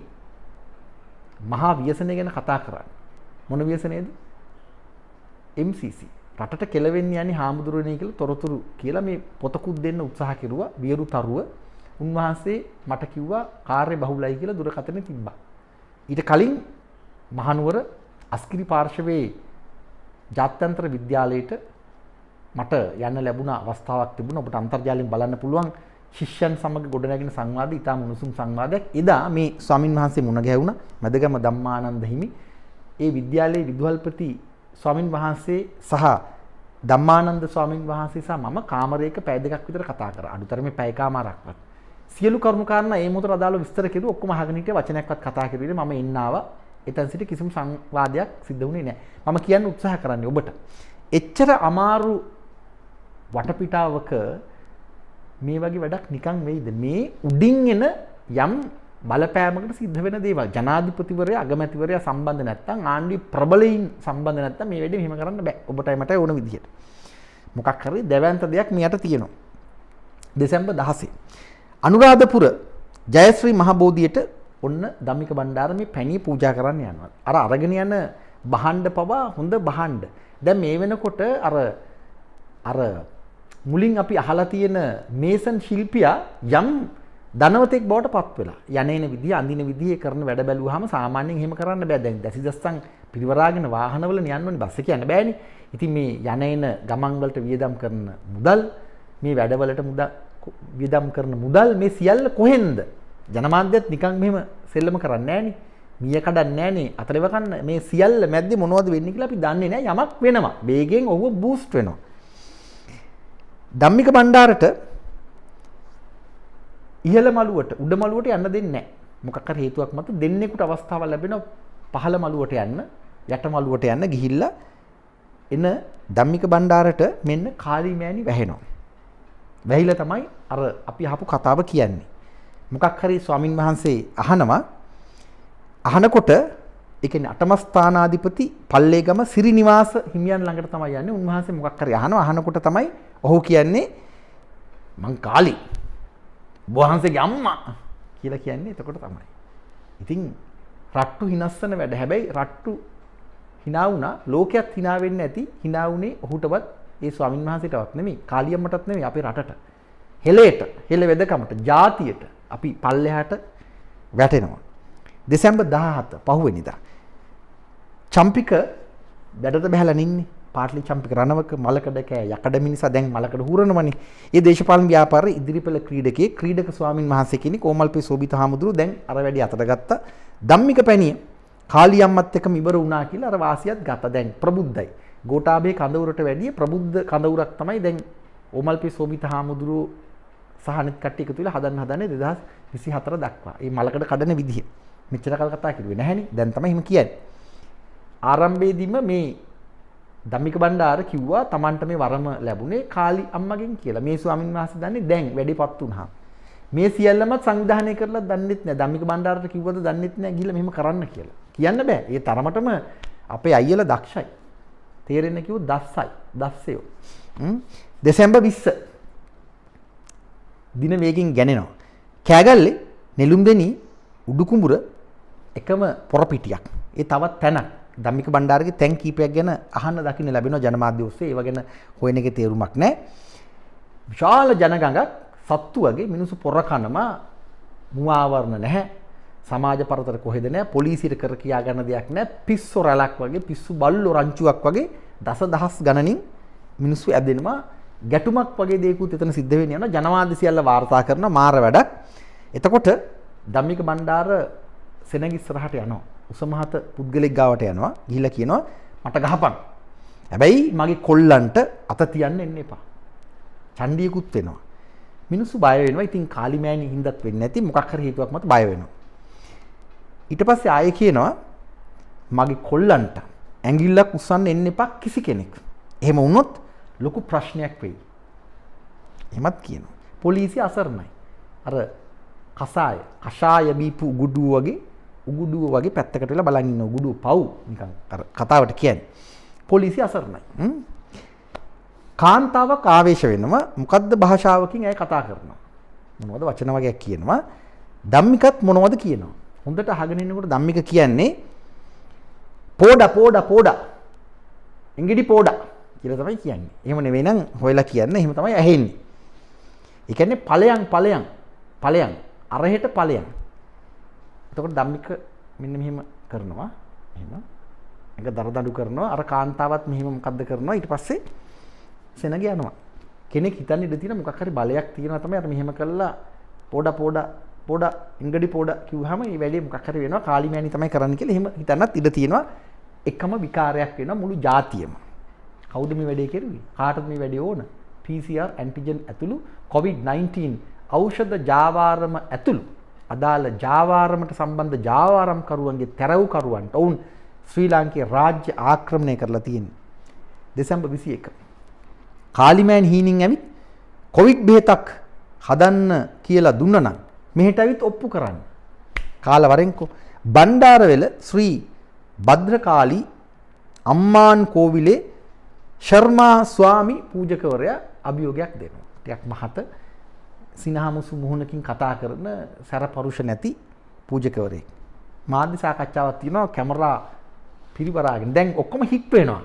මහා ව්‍යසනය ගැන කතා කරන්නේ. මොන ව්‍යසනයේද? MCC. රටට කෙලවෙන්නේ යන්නේ හාමුදුරනේ කියලා තොරතුරු කියලා මේ පොතකුත් දෙන්න උත්සාහ කෙරුවා. වියරු තරුව උන්වහන්සේ මට කිව්වා කාර්ය බහුලයි කියලා දුරකථනේ තිබ්බා. ඊට කලින් මහනුවර අස්ගිරි පාර්ශවයේ ජාත්‍යන්තර විද්‍යාලයට මට යන්න ලැබුණ අවස්ථාවක් තිබුණා. ඔබට අන්තර්ජාලයෙන් බලන්න පුළුවන් ශිෂ්‍යයන් සමග ගොඩනැගෙන සංවාදය ඉතාම උණුසුම් සංවාදයක්. එදා මේ ස්වාමින් වහන්සේ මුණ ගැහුණා මැදගම ධම්මානන්ද හිමි. ඒ විද්‍යාලයේ විදුහල්පති ස්වාමින් වහන්සේ සහ ධම්මානන්ද ස්වාමින් වහන්සේ සහ මම කාමරයක පැය දෙකක් විතර කතා කරා. අඩුතරමේ පැය කමාරක්වත්. සියලු කරුණු කාරණා ඒ මොහොතේ අදාළව විස්තර කෙරුවා. ඔක්කොම අහගෙන හිටිය වචනයක්වත් කතා කරුවේ මම එන්න ආවා. එතන සිට කිසිම සංවාදයක් සිද්ධ වුණේ නැහැ. මම කියන්න උත්සාහ කරන්නේ ඔබට. එච්චර අමාරු වටපිටාවක මේ වගේ වැඩක් නිකන් වෙයිද? මේ උඩින් එන යම් බලපෑමකට සිද්ධ වෙන දේවල්. ජනාධිපතිවරයා අගමැතිවරයා සම්බන්ධ නැත්නම් ආණ්ඩුවේ ප්‍රබලයින් සම්බන්ධ නැත්නම් මේ වැඩේ මෙහෙම කරන්න බෑ. ඔබටයි මටයි ඕන විදිහට. මොකක් හරි දැවැන්ත දෙයක් මෙයට තියෙනවා. දෙසැම්බර් 16 අනුරාධපුර ජයශ්‍රී මහබෝධියට ඔන්න ධම්මික බණ්ඩාර මේ පැණිය පූජා කරන්න යනවා. අර අරගෙන යන බහණ්ඩ පවා හොඳ බහණ්ඩ. දැන් මේ වෙනකොට අර මුලින් අපි අහලා තියෙන මේසන් ශිල්පියා යම් ධනවතෙක් බවට පත් වෙලා. යන්නේන විදිය, අඳින විදිය කරන වැඩ බැලුවාම සාමාන්‍යයෙන් එහෙම කරන්න බෑ. දැන් දැසිදස්සන් පිරිවරාගෙන වාහනවල යන්න ඕනේ, බස් එක යන්න බෑනේ. ඉතින් මේ යන්නේන ගමන් වලට වියදම් කරන මුදල්, මේ වැඩවලට වියදම් කරන මුදල් මේ සියල්ල කොහෙන්ද? ජනමාධ්‍යත් නිකන් මෙහෙම සෙල්ලම කරන්නේ නෑනේ. මිය කඩන්නේ නෑනේ. අතරව කන්න මේ සියල්ල මැද්දේ මොනවද වෙන්නේ කියලා අපි දන්නේ නෑ. යමක් වෙනවා. වේගෙන් ඔහුව බූස්ට් වෙනවා. ධම්මික බණ්ඩාරට ඉහළ මළුවට උඩ මළුවට යන්න දෙන්නේ නැහැ. මොකක් හරි හේතුවක් මත දෙන්නෙකුට අවස්ථාවක් ලැබෙනවා පහළ මළුවට යන්න, යට මළුවට යන්න ගිහිල්ලා එන ධම්මික බණ්ඩාරට මෙන්න කාලී මෑණි වැහෙනවා. වැහිලා තමයි අර අපි අහපු කතාව කියන්නේ. මොකක් හරි ස්වාමින් වහන්සේ අහනකොට ඒ කියන්නේ අටම ස්ථානාධිපති පල්ලේගම සිරිනිවාස හිමියන් ළඟට තමයි යන්නේ. උන්වහන්සේ මොකක් හරි අහනකොට තමයි ඔහු කියන්නේ මං කාලී වහන්සේගේ අම්මා කියලා කියන්නේ. එතකොට තමයි. ඉතින් රට්ටු හිනස්සන වැඩ. හැබැයි රට්ටු hina වුණා, ලෝකයක් hina වෙන්නේ නැති, hina වුණේ ඔහුටවත් ඒ ස්වාමින් වහන්සේටවත් නෙමෙයි, කාලියම්මටත් නෙමෙයි, අපේ රටට. හෙලයට, හෙල වෙදකමට, ජාතියට අපි පල්ලෙහාට වැටෙනවා. දෙසැම්බර් 17 පහුවෙනිදා චම්පික වැඩට බහැලා නින්නේ. පාටලි චම්පික රණවක මලකඩ කෑ යකඩ මිනිසා දැන් මලකඩ හුරනවනේ. ඒ දේශපාලන ව්‍යාපාරයේ ඉදිරිපෙළ ක්‍රීඩක ස්වාමින් වහන්සේ කෙනෙක් කොමල්පේ සෝබිත හාමුදුරුවෝ දැන් අර වැඩි අතට ගත්තා. ධම්මික පැණිය කාලියම්මත් එක්කම ඉවර වුණා කියලා අර වාසියත් ගත්තා. දැන් ප්‍රබුද්ධයි. ගෝඨාභය කඳවුරට වැඩිය ප්‍රබුද්ධ කඳවුරක් තමයි දැන් කොමල්පේ සෝබිත හාමුදුරුවෝ සහ අනිත් කට්ටිය එකතු වෙලා හදන්නේ 2024 දක්වා. මේ මලකඩ කඩන විදිහ. මෙච්චර කල් කතා කරුවේ නැහැනේ. දැන් තමයි එහෙම කියන්නේ. ආරම්භයේදීම මේ ධම්මික බණ්ඩාර කිව්වා Tamanට මේ වරම ලැබුණේ කාලි අම්මගෙන් කියලා. මේ ස්වාමින් වහන්සේ දන්නේ දැන් වැඩිපත් වුණා. මේ සියල්ලම සංවිධානය කරලා දන්නෙත් නැහැ. ධම්මික බණ්ඩාරට කිව්වද දන්නෙත් නැහැ ගිහලා මෙහෙම කරන්න කියලා. කියන්න බෑ. ඒ තරමටම අපේ අයියලා දක්ෂයි. තේරෙන්න කිව්වොත් දස්සයෝ. දෙසැම්බර් 20 දින වේගින් ගැනෙනවා. කෑගල්ලේ නෙළුම්බෙනි උඩුකුඹුර එකම පොරපිටියක්. ඒ තවත් තැනක්. ධම්මික බණ්ඩාරගේ තැන් කීපයක් ගැන අහන්න දකින්න ලැබෙනවා ජනමාධ්‍ය ඔස්සේ. ඒව ගැන හොයන එකේ තේරුමක් නැහැ. විශාල ජනගඟක් සත්තු වගේ මිනිස්සු පොර කනවා. මුවාවරණ නැහැ. සමාජ පරතර කොහෙද නැහැ. පොලිසියට කර කියා ගන්න දෙයක් නැහැ. පිස්සු රැලක් වගේ, පිස්සු බල්ලෝ රංචුවක් වගේ දසදහස් ගණනින් මිනිස්සු ඇදෙනවා. ගැටුමක් වගේ දේකුත් එතන සිද්ධ වෙන්නේ යනවා. ජනමාධ්‍ය සියල්ල වාර්තා කරන මාර වැඩක්. එතකොට ධම්මික බණ්ඩාර සෙනග ඉස්සරහට යනවා. උසමහත පුද්ගලෙක් ගාවට යනවා. ගිහිල්ලා කියනවා මට ගහපන්. හැබැයි මගේ කොල්ලන්ට අත තියන්න එන්න එපා. චණ්ඩියකුත් වෙනවා. මිනිස්සු බය වෙනවා. ඉතින් කාලිමෑණි හින්දත් වෙන්නේ නැති මොකක් හරි හේතුවක් මත බය වෙනවා. ඊට පස්සේ ආයේ කියනවා මගේ කොල්ලන්ට ඇඟිල්ලක් උස්සන්න එන්න එපා කිසි කෙනෙක්. එහෙම වුණොත් ලොකු ප්‍රශ්නයක් වෙයි. එහෙමත් කියනවා. පොලිසිය අසරණයි. අර කෂාය බීපු උගුඩුව වගේ පැත්තකට වෙලා බලන් ඉන්න උගුඩුව පව් නිකන් අර කතාවට කියන්නේ. පොලිසිය අසරණයි. කාන්තාවක් ආවේශ වෙනවා. මොකද්ද භාෂාවකින් ඇය කතා කරනවා. මොනවද වචන වගේක් කියනවා. ධම්මිකත් මොනවද කියනවා. හොඳට අහගෙන ඉන්නකොට ධම්මික කියන්නේ පෝඩා එංගිඩි පෝඩා කියලා තමයි කියන්නේ. එහෙම නෙවෙයි නම් හොයලා කියන්නේ. එහෙම තමයි ඇහෙන්නේ. ඒ කියන්නේ ඵලයන් අරහෙට ඵලයන්. එතකොට ධම්මික මෙන්න මෙහෙම කරනවා. එහෙම. එක දරදඬු කරනවා. අර කාන්තාවත් මෙහෙම මොකද්ද කරනවා. ඊට පස්සේ සෙනග යනවා. කෙනෙක් හිතන්නේ ඉඳ තියෙන මොකක් හරි බලයක් තියෙනවා තමයි අර මෙහෙම කළා පෝඩා ඉංගඩි පෝඩා කිව්වහම මේ වැඩේ මොකක් හරි වෙනවා. කාලිමෑණි තමයි කරන්න කියලා එහෙම හිතන්නත් ඉඩ තියෙනවා. එකම විකාරයක් වෙනවා මුළු ජාතියම. කවුද මේ වැඩේ කෙරුවේ? කාටද මේ වැඩේ ඕන? PCR ඇන්ටිජන් ඇතුළු COVID-19 ඖෂධ ජාවාරම ඇතුළු අදාළ ජාවාරමට සම්බන්ධ ජාවාරම්කරුවන්ගේ තැරව්කරුවන්ට ඔවුන් ශ්‍රී ලාංකේය රාජ්‍ය ආක්‍රමණය කරලා තියෙනවා. දෙසැම්බර් 21 කාලිමෑණි හීනින් ඇවිත් කොවිඩ් බෙහෙතක් හදන්න කියලා දුන්නා නම් මෙහෙට ඇවිත් ඔප්පු කරන්න. කාලා වරෙන්කෝ. බණ්ඩාරවෙල ශ්‍රී භද්‍රකාලි අම්මාන් කෝවිලේ ශර්මා ස්වාමි පූජකවරයා අභියෝගයක් දෙනවා. ටිකක් මහත සිනහමුසු මුහුණකින් කතා කරන සැරපරුෂ නැති පූජකවරයෙක්. මාධ්‍ය සාකච්ඡාවක් තියෙනවා කැමරා පිරිවරාගෙන. දැන් ඔක්කොම හිට් වෙනවා.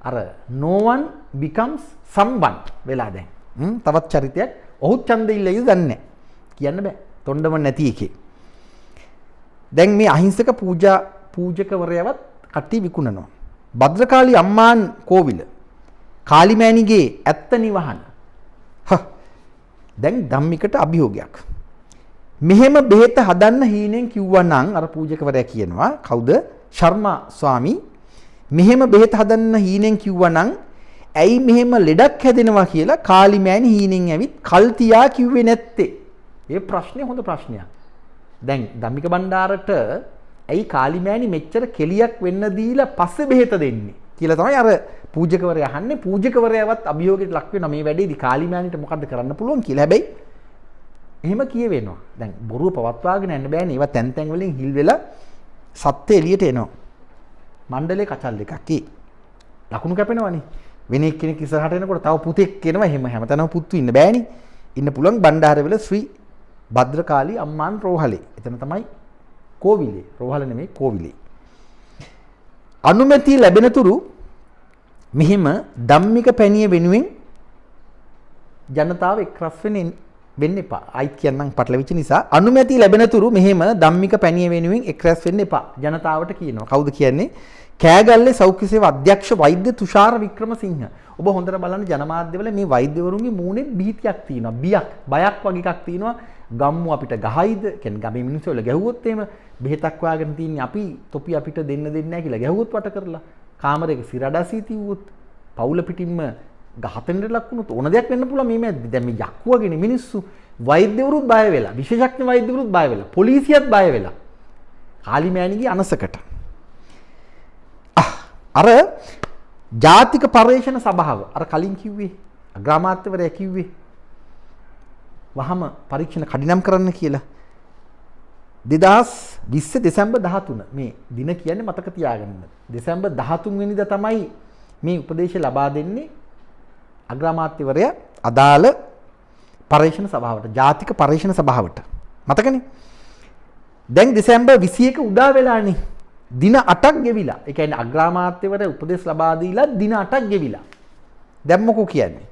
අර no one becomes someone වෙලා දැන්. තවත් චරිතයක් ඔහුත් ඡන්දෙ ඉල්ලයිද දන්නේ නැහැ. කියන්න බෑ. තොණ්ඩම නැති එකේ. දැන් මේ අහිංසක පූජකවරයවත් කට්ටිය විකුණනවා. භද්‍රකාලි අම්මාන් කෝවිල කාලිමෑණිගේ ඇත්ත නිවහන. දැන් ධම්මිකට අභියෝගයක්. මෙහෙම බෙහෙත හදන්න හීනෙන් කිව්වනම් අර පූජකවරයා කියනවා කවුද? ශර්මා ස්වාමී. මෙහෙම බෙහෙත හදන්න හීනෙන් කිව්වනම් ඇයි මෙහෙම ලෙඩක් හැදෙනවා කියලා කාලිමෑණි හීනෙන් ඇවිත් කල් තියා කිව්වේ නැත්තේ? මේ ප්‍රශ්නේ හොඳ ප්‍රශ්නයක්. දැන් ධම්මික බණ්ඩාරට ඇයි කාලිමෑණි මෙච්චර කෙලියක් වෙන්න දීලා පස්සේ බෙහෙත දෙන්නේ කියලා තමයි අර පූජකවරයා අහන්නේ. පූජකවරයාවත් අභියෝගයට ලක් වෙනවා මේ වැඩේදී කාලිමෑණිට මොකද්ද කරන්න පුළුවන් කියලා. හැබැයි එහෙම කියවෙනවා. දැන් බොරුව පවත්වාගෙන යන්න බෑනේ. ඒවා තැන් තැන් වලින් හිල් වෙලා සත්‍ය එළියට එනවා. මණ්ඩලේ කචල් එකක් ඒ. ලකුණු කැපෙනවනේ. වෙන එක්කෙනෙක් ඉස්සරහට එනකොට තව පුතෙක් එනවා. එහෙම හැමතැනම පුත්තු ඉන්න බෑනේ. ඉන්න පුළුවන් බණ්ඩාරවල ශ්‍රී භද්‍රකාලි අම්මාන් රෝහලේ. එතන තමයි කෝවිලේ. රෝහල නෙමෙයි කෝවිලේ. අනුමැතිය ලැබෙනතුරු මෙහිම ධම්මික පැණිය වෙනුවෙන් ජනතාව එක්රස් වෙන්න එපා. ආයිත් කියන්නම් පටලවිච්ච නිසා. අනුමැතිය ලැබෙනතුරු මෙහිම ධම්මික පැණිය වෙනුවෙන් එක්රස් වෙන්න එපා. ජනතාවට කියනවා. කවුද කියන්නේ? කෑගල්ලේ සෞඛ්‍ය සේවා අධ්‍යක්ෂ වෛද්‍ය තුෂාර වික්‍රමසිංහ. ඔබ හොඳට බලන්න ජනමාධ්‍යවල මේ වෛද්‍යවරුන්ගේ මූණේ බීතියක් තියෙනවා. බයක් වගේ එකක් තියෙනවා. ගම්මු අපිට ගහයිද? කියන්නේ ගමේ මිනිස්සු වල ගැහුවොත් එහෙම බෙහෙතක් වාගෙන තින්නේ අපි තොපි අපිට දෙන්න දෙන්නේ නැහැ කියලා ගැහුවොත් වට කරලා. කාමරයක සිරඩසී තියුවොත් පවුල පිටින්ම ගහතෙන්ට ලක් වුණොත් ඕන දෙයක් වෙන්න පුළුවන් මේ මැද්දේ. දැන් මේ යක්කුවගෙන මිනිස්සු වෛද්‍යවරුත් බය වෙලා, විශේෂඥ වෛද්‍යවරුත් බය වෙලා, පොලිසියත් බය වෙලා. කාලිමෑණිගේ අනසකට. අර ජාතික පර්යේෂණ සභාව අර කලින් කිව්වේ අග්‍රාමාත්‍යවරයා කිව්වේ වහම පරීක්ෂණ කඩිනම් කරන්න කියලා. 2020 දෙසැම්බර් 13 මේ දින කියන්නේ මතක තියාගන්න. දෙසැම්බර් 13 වෙනිදා තමයි මේ උපදේශය ලබා දෙන්නේ අග්‍රාමාත්‍යවරයා අදාළ පර්යේෂණ සභාවට, ජාතික පර්යේෂණ සභාවට. මතකනේ? දැන් දෙසැම්බර් 21 උදා වෙලානේ. දින 8ක් ගෙවිලා. ඒ කියන්නේ අග්‍රාමාත්‍යවරයා උපදෙස් ලබා දීලා දින 8ක් ගෙවිලා. දැන් මොකෝ කියන්නේ?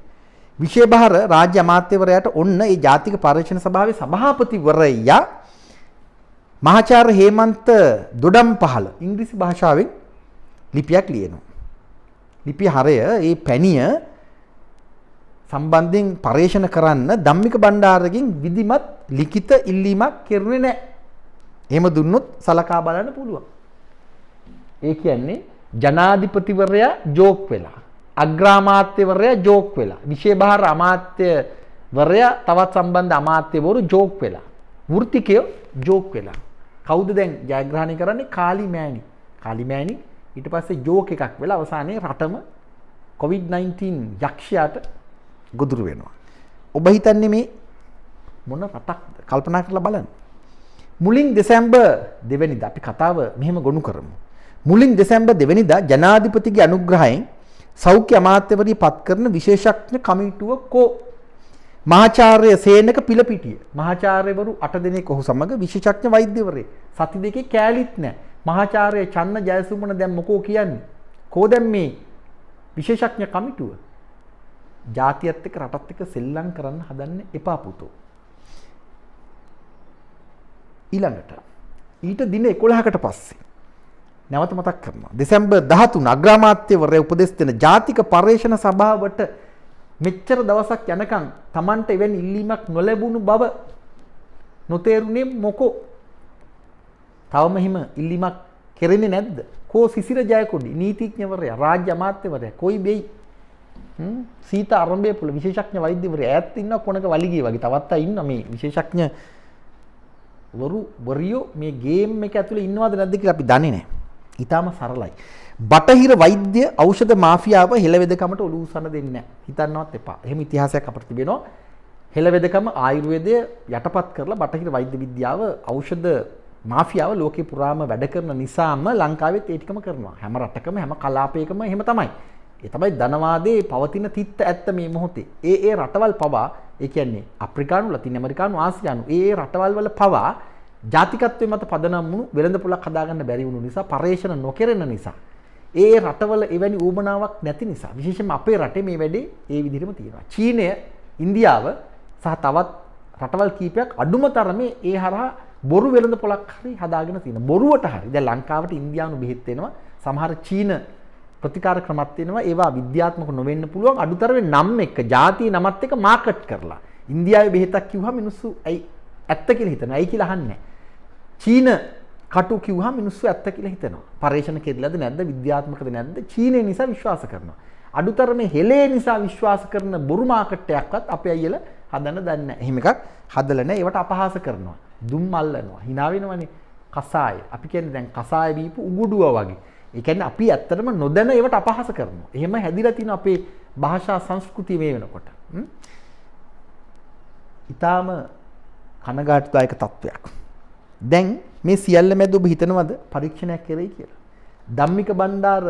විශේෂ රාජ්‍ය අමාත්‍යවරයාට ඔන්න ඒ ජාතික පර්යේෂණ සභාවේ සභාපතිවරයා මහාචාර්ය හේමන්ත දොඩම්පහළ ඉංග්‍රීසි භාෂාවෙන් ලිපියක් ලියනවා. ලිපිය හරය ඒ පැණිය සම්බන්ධයෙන් පර්යේෂණ කරන්න ධම්මික බණ්ඩාරගෙන් විධිමත් ලිඛිත ඉල්ලීමක් කෙරුණේ නැහැ. එහෙම දුන්නොත් සලකා බලන්න පුළුවන්. ඒ කියන්නේ ජනාධිපතිවරයා ජෝක් වෙලා, අග්‍රාමාත්‍යවරයා ජෝක් වෙලා, විශේෂ අමාත්‍යවරයා තවත් සම්බන්ධ අමාත්‍යවරු ජෝක් වෙලා, වෘත්තිකයෝ ජෝක් වෙලා. කවුද දැන් ජයග්‍රහණය කරන්නේ? කාලිමෑණි. කාලිමෑණි ඊට පස්සේ ජෝක් එකක් වෙලා අවසානයේ රටම COVID-19 යක්ෂයාට ගොදුරු වෙනවා. ඔබ හිතන්නේ මේ මොන රටක්ද? කල්පනා කරලා බලන්න. මුලින් දෙසැම්බර් 2 වෙනිදා අපි කතාව මෙහෙම ගොනු කරමු. මුලින් දෙසැම්බර් 2 වෙනිදා ජනාධිපතිගේ අනුග්‍රහයෙන් සෞඛ්‍ය අමාත්‍යවරිය පත් කරන විශේෂඥ කමිටුව කෝ මහාචාර්ය සේනක පිළපිටිය. මහාචාර්යවරු 8 දෙනෙක් ඔහු සමග විශේෂඥ වෛද්‍යවරයෙක්. සති දෙකේ කෑලිත් නැහැ. මහාචාර්ය චන්න ජයසුමන දැන් මොකෝ කියන්නේ? කෝ දැන් මේ විශේෂඥ කමිටුව ජාතියත් එක්ක රටත් එක්ක සෙල්ලම් කරන්න හදන්න එපා පුතෝ. ඊළඟට ඊට දින 11කට පස්සේ නැවත මතක් කරනවා. දෙසැම්බර් 13 අග්‍රාමාත්‍යවරයා උපදෙස් දෙන ජාතික පර්යේෂණ සභාවට මෙච්චර දවසක් යනකම් Tamanට එවැනි ඉල්ලීමක් නොලැබුණු බව නොතේරුනේ මොකෝ? තවම හිම ඉල්ලීමක් කෙරෙන්නේ නැද්ද? කෝ සිසිර ජයකොඩි නීතිඥවරයා, රාජ්‍ය අමාත්‍යවරයා කොයි බෙයි? සීත ආරම්භයේ පුළ විශේෂඥ වෛද්‍යවරයා ඈත් ඉන්නවා කොනක වලිගිය වගේ. තවත් අය ඉන්නවා මේ විශේෂඥ වරියෝ මේ ගේම් එක ඇතුලේ ඉන්නවද නැද්ද කියලා අපි දන්නේ නැහැ. ඊටාම සරලයි. බටහිර වෛද්‍ය ඖෂධ මාෆියාව හෙළවෙදකමට ඔලුව උස්සන්න දෙන්නේ නැහැ. හිතන්නවත් එපා. එහෙම ඉතිහාසයක් අපිට තිබෙනවා. හෙළවෙදකම ආයුර්වේදය යටපත් කරලා බටහිර වෛද්‍ය විද්‍යාව ඖෂධ මාෆියාව ලෝකේ පුරාම වැඩ කරන නිසාම ලංකාවෙත් ඒ ටිකම කරනවා. හැම රටකම හැම කලාපයකම එහෙම තමයි. ඒ තමයි ධනවාදයේ පවතින තිත්ත ඇත්ත මේ මොහොතේ. ඒ රටවල් පවා ඒ කියන්නේ අප්‍රිකානු, ලතින් ඇමරිකානු, ආසියානු ඒ රටවල් වල පවා ජාතිකත්වයේ මත පදනම් වුණු වෙළඳපොළක් හදාගන්න බැරි වුණු නිසා, පරේෂණ නොකරන නිසා, ඒ රටවල එවැනි ඌමනාවක් නැති නිසා, විශේෂයෙන්ම අපේ රටේ මේ වැඩේ ඒ විදිහටම තියෙනවා. චීනය, ඉන්දියාව සහ තවත් රටවල් කීපයක් අඩුම තරමේ ඒ හරහා බොරු වෙළඳපොළක් හරි හදාගෙන තියෙනවා. බොරුවට හරි. දැන් ලංකාවට ඉන්දියානු බෙහෙත් වෙනවා. සමහර චීන ප්‍රතිකාර ක්‍රමත් වෙනවා. ඒවා විද්‍යාත්මක නොවෙන්න පුළුවන්. අඩුතරමේ නම් එක, ජාතිය නමත් එක මාකට් කරලා. ඉන්දියාවේ බෙහෙතක් කිව්වහම මිනිස්සු ඇයි ඇත්ත කියලා හිතනවා. ඇයි කියලා අහන්නේ. චීන කටු කිව්වහම මිනිස්සු ඇත්ත කියලා හිතනවා. පරේෂණ කෙරෙලාද නැද්ද, විද්‍යාත්මකද නැද්ද? චීනය නිසා විශ්වාස කරනවා. අඩුතරමේ හෙලේ නිසා විශ්වාස කරන බොරු මාකට් එකක්වත් අපේ අයියලා හදන්න දන්නේ නැහැ. එහෙම එකක් හදලා නැහැ. ඒවට අපහාස කරනවා. දුම් අල්ලනවා. hina වෙනවනේ. කසාය. අපි කියන්නේ දැන් කසාය බීපු උගුඩුව වගේ. ඒ කියන්නේ අපි ඇත්තටම නොදැන ඒවට අපහාස කරනවා. එහෙම හැදිලා තියෙන අපේ භාෂා සංස්කෘතිය මේ වෙනකොට. ඊටාම කනගාටුදායක තත්වයක්. දැන් මේ සියල්ල මැද ඔබ හිතනවද පරීක්ෂණයක් කරේ කියලා? ධම්මික බණ්ඩාර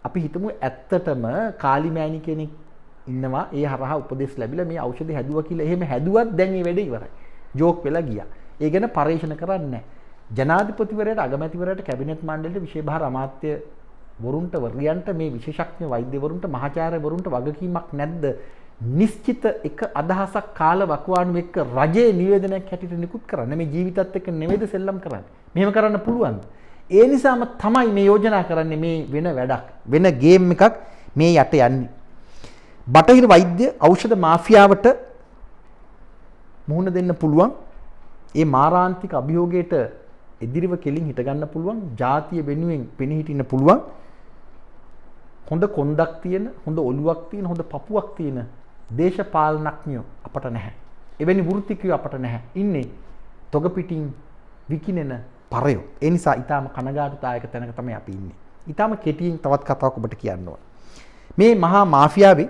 අපි හිතමු ඇත්තටම කාලිමෑණි කෙනෙක් ඉන්නවා. ඒ හරහා උපදෙස් ලැබිලා මේ ඖෂධය හැදුවා කියලා. එහෙම හැදුවත් දැන් මේ වැඩේ ඉවරයි. ජෝක් වෙලා ගියා. ඒ ගැන පරීක්ෂණ කරන්නේ නැහැ. ජනාධිපතිවරයාට, අගමැතිවරයාට, කැබිනට් මණ්ඩලයට, විශේෂ භාර අමාත්‍ය වරුන්ට, වරියන්ට, මේ විශේෂඥ වෛද්‍යවරුන්ට, මහාචාර්යවරුන්ට වගකීමක් නැද්ද? නිශ්චිත එක අදහසක් කාල වකවානු එක්ක රජයේ නිවේදනයක් හැටියට නිකුත් කරන්න. මේ ජීවිතත් එක්ක නෙවෙයිද සෙල්ලම් කරන්නේ. මෙහෙම කරන්න පුළුවන්ද? ඒ නිසාම තමයි මේ යෝජනා කරන්නේ මේ වෙන වැඩක්. වෙන ගේම් එකක් මේ යට යන්නේ. බටහිර වෛද්‍ය ඖෂධ මාෆියාවට මුහුණ දෙන්න පුළුවන්. ඒ මාරාන්තික අභියෝගයට එදිරිව කෙලින් හිට ගන්න පුළුවන්. ජාතිය වෙනුවෙන් පෙනී හිටින්න පුළුවන්. හොඳ කොන්දක් තියෙන, හොඳ ඔළුවක් තියෙන, හොඳ පපුවක් තියෙන දේශපාලනඥයෝ අපට නැහැ. එවැනි වෘත්තිකයෝ අපට නැහැ. ඉන්නේ තොග පිටින් විකිනෙන පරයෝ. ඒ නිසා ඊටාම කනගාටුදායක තැනක තමයි අපි ඉන්නේ. ඊටාම කෙටියෙන් තවත් කතාවක් ඔබට කියන්න ඕන. මේ මහා මාෆියාවේ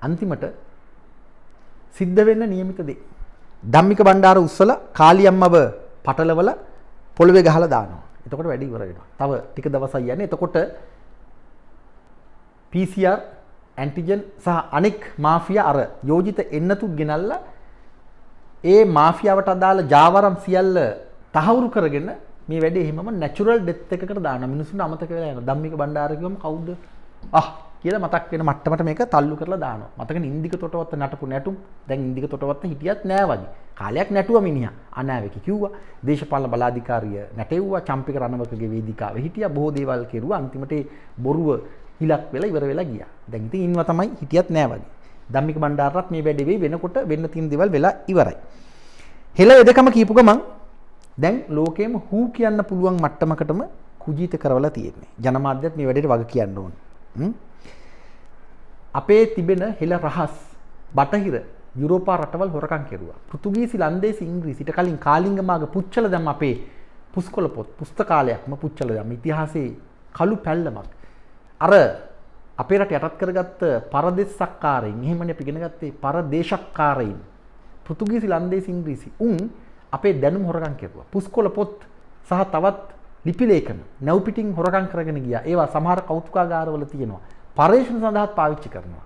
අන්තිමට සිද්ධ වෙන්න නියමිත දේ. ධම්මික බණ්ඩාර උස්සලා කාලියම්මව පටලවල පොළවේ ගහලා දානවා. එතකොට වැඩි ඉවර වෙනවා. තව ටික දවසක් යන්නේ. එතකොට PCR ඇන්ටිජන් සහ අනෙක් මාෆියා අර යෝජිත එන්නතුත් ගෙනල්ලා ඒ මාෆියාවට අදාළ ජාවරම් සියල්ල තහවුරු කරගෙන මේ වැඩේ එහෙමම නැචරල් ඩෙත් එකකට දානවා. මිනිස්සුන්ට අමතක වෙලා යනවා. ධම්මික බණ්ඩාර කිව්වම කවුද? කියලා මතක් වෙන මට්ටමට මේක තල්ලු කරලා දානවා. මතකනේ ඉන්දික තොටවත්ත නටපු නැටුම්. දැන් ඉන්දික තොටවත්ත හිටියත් නෑ වගේ. කාලයක් නැටුවා මිනිහා. අනාවේක කිව්වා. දේශපාලන බලාධිකාරිය නැටෙව්වා. චම්පික රණවකගේ වේදිකාවේ හිටියා. බොහෝ දේවල් කෙරුවා. අන්තිමට බොරුව හිලක් වෙලා ඉවර වෙලා ගියා. දැන් ඉතින් ඉන්නවා තමයි හිටියත් නෑ වගේ. ධම්මික බණ්ඩාරත් මේ වැඩේ වෙයි වෙනකොට වෙන්න තියෙන දේවල් වෙලා ඉවරයි. හෙළ වෙදකම කියපු ගමන් දැන් ලෝකෙම හූ කියන්න පුළුවන් මට්ටමකටම කුජීත කරවලා තියෙන්නේ. ජනමාධ්‍යත් මේ වැඩේට වග කියන්න ඕන. අපේ තිබෙන හෙළ රහස් බටහිර යුරෝපා රටවල් හොරකම් කෙරුවා. පෘතුගීසි, ලන්දේසි, ඉංග්‍රීසි ඊට කලින් කාලිංගමාග පුච්චල දැම්ම අපේ පුස්කොළ පොත් පුස්තකාලයක්ම පුච්චල දැම්ම. ඉතිහාසයේ කළු පැල්ලමක්. අර අපේ රට යටත් කරගත්ත පරදේශක්කාරයින්, එහෙමනේ අපි ඉගෙන ගත්තේ පරදේශක්කාරයින්. පෘතුගීසි, ලන්දේසි, ඉංග්‍රීසි අපේ දැනුම හොරකම් කෙරුවා. පුස්කොළ පොත් සහ තවත් ලිපි ලේඛන නැව් පිටින් හොරකම් කරගෙන ගියා. ඒවා සමහර කෞතුකාගාරවල තියෙනවා. පරේක්ෂණ සඳහාත් පාවිච්චි කරනවා.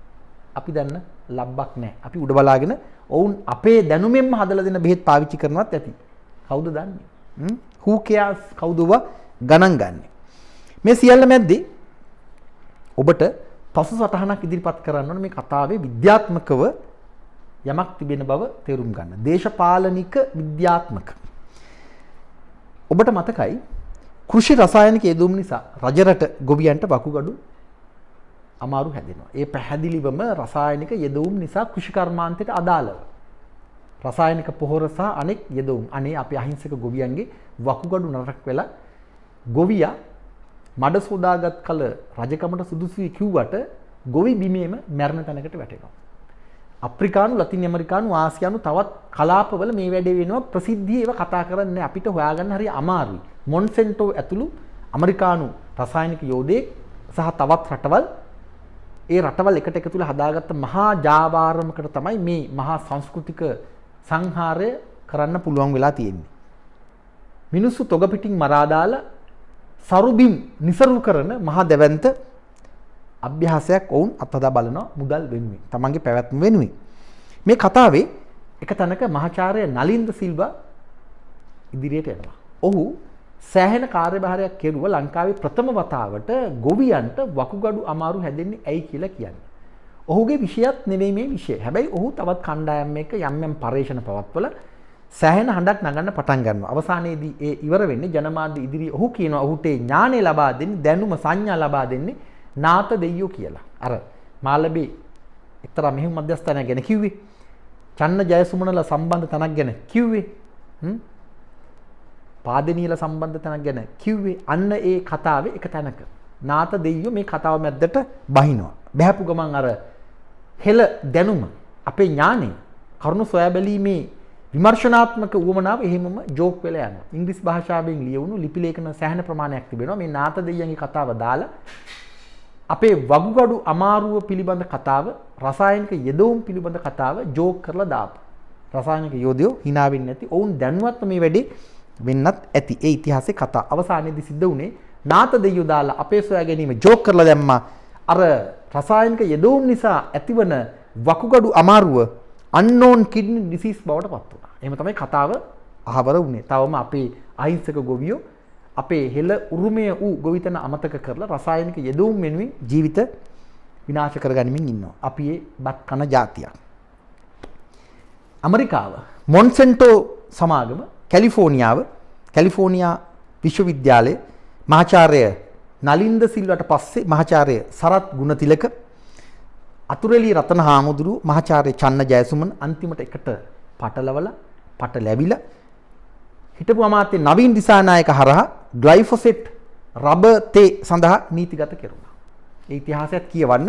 අපි දන්න ලබ්බක් නැහැ. අපි උඩ බලාගෙන ඔවුන් අපේ දැනුමෙන්ම හදලා දෙන බෙහෙත් පාවිච්චි කරනවත් ඇති. කවුද දන්නේ? who cares? කවුදව ගණන් ගන්නේ? මේ සියල්ල මැද්දේ ඔබට පසු සටහනක් ඉදිරිපත් කරන්න ඕන මේ කතාවේ විද්‍යාත්මකව යමක් තිබෙන බව තේරුම් ගන්න. දේශපාලනික විද්‍යාත්මක. ඔබට මතකයි කෘෂි රසායනික යෙදුම් නිසා රජරට ගොවියන්ට වකුගඩු අමාරු හැදෙනවා. ඒ පැහැදිලිවම රසායනික යෙදවුම් නිසා කෘෂි කර්මාන්තයට අදාළව. රසායනික පොහොර සහ අනෙක් යෙදවුම්. අනේ අපි අහිංසක ගොවියන්ගේ වකුගඩු නරක වෙලා ගොවියා මඩ සෝදාගත් කල රජකමට සුදුසුයි කිව්වට ගොවි බිමේම මැරෙන තැනකට වැටෙනවා. අප්‍රිකානු, ලතින් ඇමරිකානු, ආසියානු තවත් කලාපවල මේ වැඩේ වෙනවා. ප්‍රසිද්ධිය ඒව කතා කරන්නේ අපිට හොයාගන්න හරිය අමාරුයි. මොන්සෙන්ටෝ ඇතුළු ඇමරිකානු රසායනික යෝධයෙක් සහ තවත් රටවල් ඒ රටවල් එකට එකතු වෙලා හදාගත්ත මහා ජාවාරමකට තමයි මේ මහා සංස්කෘතික සංහාරය කරන්න පුළුවන් වෙලා තියෙන්නේ. මිනිස්සු තොග පිටින් මරා දාලා සරුබිම් નિසරු කරන මහා දෙවන්ත අභ්‍යාසයක් වුන් අත්හදා බලනවා මුදල් වෙනුවෙන්. තමන්ගේ පැවැත්ම වෙනුවෙන්. මේ කතාවේ එක තැනක මහාචාර්ය නලින්ද සිල්වා ඉදිරියට එනවා. ඔහු සෑහෙන කාර්යභාරයක් කෙරුවා ලංකාවේ ප්‍රථම වතාවට ගොවියන්ට වකුගඩු අමාරු හැදෙන්නේ ඇයි කියලා කියන්නේ. ඔහුගේ විෂයත් නෙවෙයි මේ විෂය. හැබැයි ඔහු තවත් කණ්ඩායම් එක්ක යම් යම් පරීක්ෂණ පවත්වලා සෑහෙන හඬක් නගන්න පටන් ගන්නවා. අවසානයේදී ඒ ඉවර වෙන්නේ ජනමාධ්‍ය ඉදිරියේ ඔහු කියනවා ඔහුට ඥානය ලබා දෙන්නේ දැනුම සංඥා ලබා දෙන්නේ නාත දෙයියෝ කියලා. අර මාළඹේ එක්තරා මෙහෙම මධ්‍යස්ථානයක් ගැන කිව්වේ. චන්න ජයසුමනලා සම්බන්ධ තැනක් ගැන කිව්වේ. පාදනීයල සම්බන්ධ තැනක් ගැන කිව්වේ. අන්න ඒ කතාවේ එක තැනක නාත දෙයියෝ මේ කතාව මැද්දට බහිනවා. බහැපු ගමන් අර හෙළ දැනුම අපේ ඥානෙ කරුණු සොයා බැලීමේ විමර්ශනාත්මක උවමනාව එහෙමම ජෝක් වෙලා යනවා. ඉංග්‍රීසි භාෂාවෙන් ලියවුණු ලිපි ලේඛන සෑහෙන ප්‍රමාණයක් තිබෙනවා. මේ නාත දෙයියන්ගේ කතාව දාලා අපේ වගුගඩු අමාරුව පිළිබඳ කතාව, රසායනික යෙදවුම් පිළිබඳ කතාව ජෝක් කරලා දාපු. රසායනික යෝධයෝ hina වෙන්නේ නැති. ඔවුන් දැනුවත් මේ වැඩේ වෙන්නත් ඇති. ඒ ඉතිහාසයේ කතා අවසානයේදී සිද්ධ වුණේ නාත දෙයියෝ දාලා අපේ සොයා ගැනීම ජෝක් කරලා දැම්මා. අර රසායනික යෙදවුම් නිසා ඇතිවන වකුගඩු අමාරුව unknown kidney disease බවට පත් වුණා. එහෙම තමයි කතාව අහවර වුණේ. තවම අපේ අහිංසක ගොවියෝ අපේ හෙළ උරුමය වූ ගොවිතැන අමතක කරලා රසායනික යෙදවුම් වෙනුවෙන් ජීවිත විනාශ කරගනිමින් ඉන්නවා. අපි ඒ බත් කන ජාතියක්. ඇමරිකාව මොන්සෙන්ටෝ සමාගම කැලිෆෝනියා විශ්වවිද්‍යාලයේ මහාචාර්ය නලින්ද සිල්වට පස්සේ මහාචාර්ය සරත් ගුණතිලක අතුරෙලි රතන හාමුදුරුව මහාචාර්ය චන්න ජයසුමන අන්තිමට එකට පට ලැබිලා හිටපු අමාත්‍ය නවීන් දිසානායක හරහා ග්ලයිෆොසෙට් රබර් තේ සඳහා නීතිගත කෙරුණා. ඒ ඉතිහාසයත් කියවන්න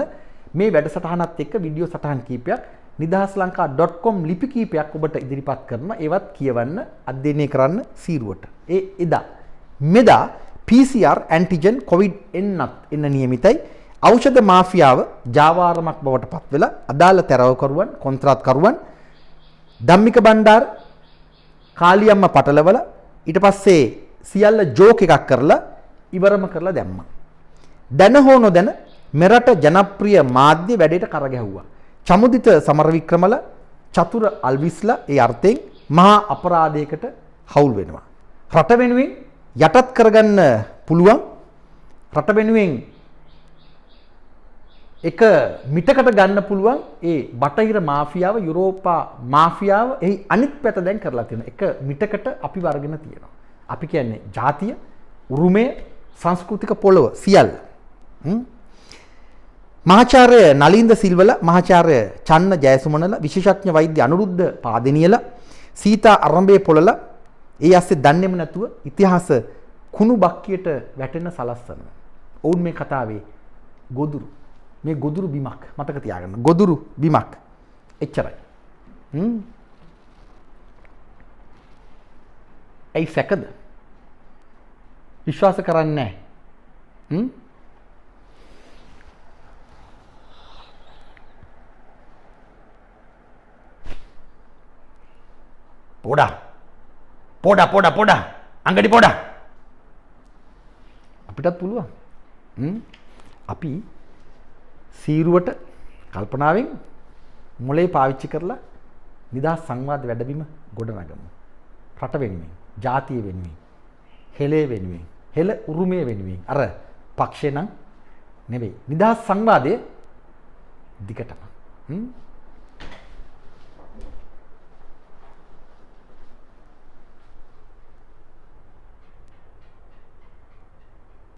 මේ වැඩසටහනත් එක්ක වීඩියෝ සටහන් කීපයක් nidahaslanka.com ලිපි කීපයක් ඔබට ඉදිරිපත් කරනවා. ඒවත් කියවන්න අධ්‍යයනය කරන්න සීරුවට. මෙදා PCR ඇන්ටිජන් කොවිඩ් එන්නත් එන්න නියමිතයි. ඖෂධ මාෆියාව ජාවාරමක් බවට පත් වෙලා අදාළ තරවකරුවන් කොන්ත්‍රාත්කරුවන් ධම්මික බණ්ඩාර කාලියම්ම පටලවල ඊට පස්සේ සියල්ල ජෝක් එකක් කරලා ඉවරම කරලා දැම්මා. දැන හෝ නොදැන මෙරට ජනප්‍රිය මාධ්‍ය වැඩේට කරගැහුවා. චමුදිත සමරවික්‍රමල චතුර අල්විස්ලා ඒ අර්ථයෙන් මහා අපරාධයකට හවුල් වෙනවා. රට වෙනුවෙන් යටත් කරගන්න පුළුවන් රට වෙනුවෙන් එක මිටකට ගන්න පුළුවන් ඒ බටහිර මාෆියාව යුරෝපා මාෆියාව එහි අනිත් පැත දැන් කරලා තියෙනවා. එක මිටකට අපි වර්ගෙන තියෙනවා. අපි කියන්නේ ජාතිය, උරුමය, සංස්කෘතික පොළව සියල්ල. මහාචාර්ය නලින්ද සිල්වල, මහාචාර්ය චන්න ජයසුමනල, විශේෂඥ වෛද්‍ය අනුරුද්ධ පාදනියල, සීතා අරඹේ පොළල ඒ ඇස්සේ දන්නේම නැතුව ඉතිහාස කුණු බක්කියට වැටෙන සලස්සනවා. ඔවුන් මේ කතාවේ ගොදුරු මේ ගොදුරු බිමක් මතක තියාගන්න. ගොදුරු බිමක්. එච්චරයි. ඇයි සැකද? විශ්වාස කරන්නේ නැහැ. පොඩා අංගඩි පොඩා අපිටත් පුළුවන්. අපි සීරුවට කල්පනාවෙන් මොලේ පාවිච්චි කරලා නිදහස් සංවාද වැඩබිම ගොඩනගමු. රට වෙනුවෙන්, ජාතිය වෙනුවෙන්, හෙළේ වෙනුවෙන්, හෙළ උරුමය වෙනුවෙන්. අර පක්ෂේ නම් නෙවෙයි. නිදහස් සංවාදයේ දිගටම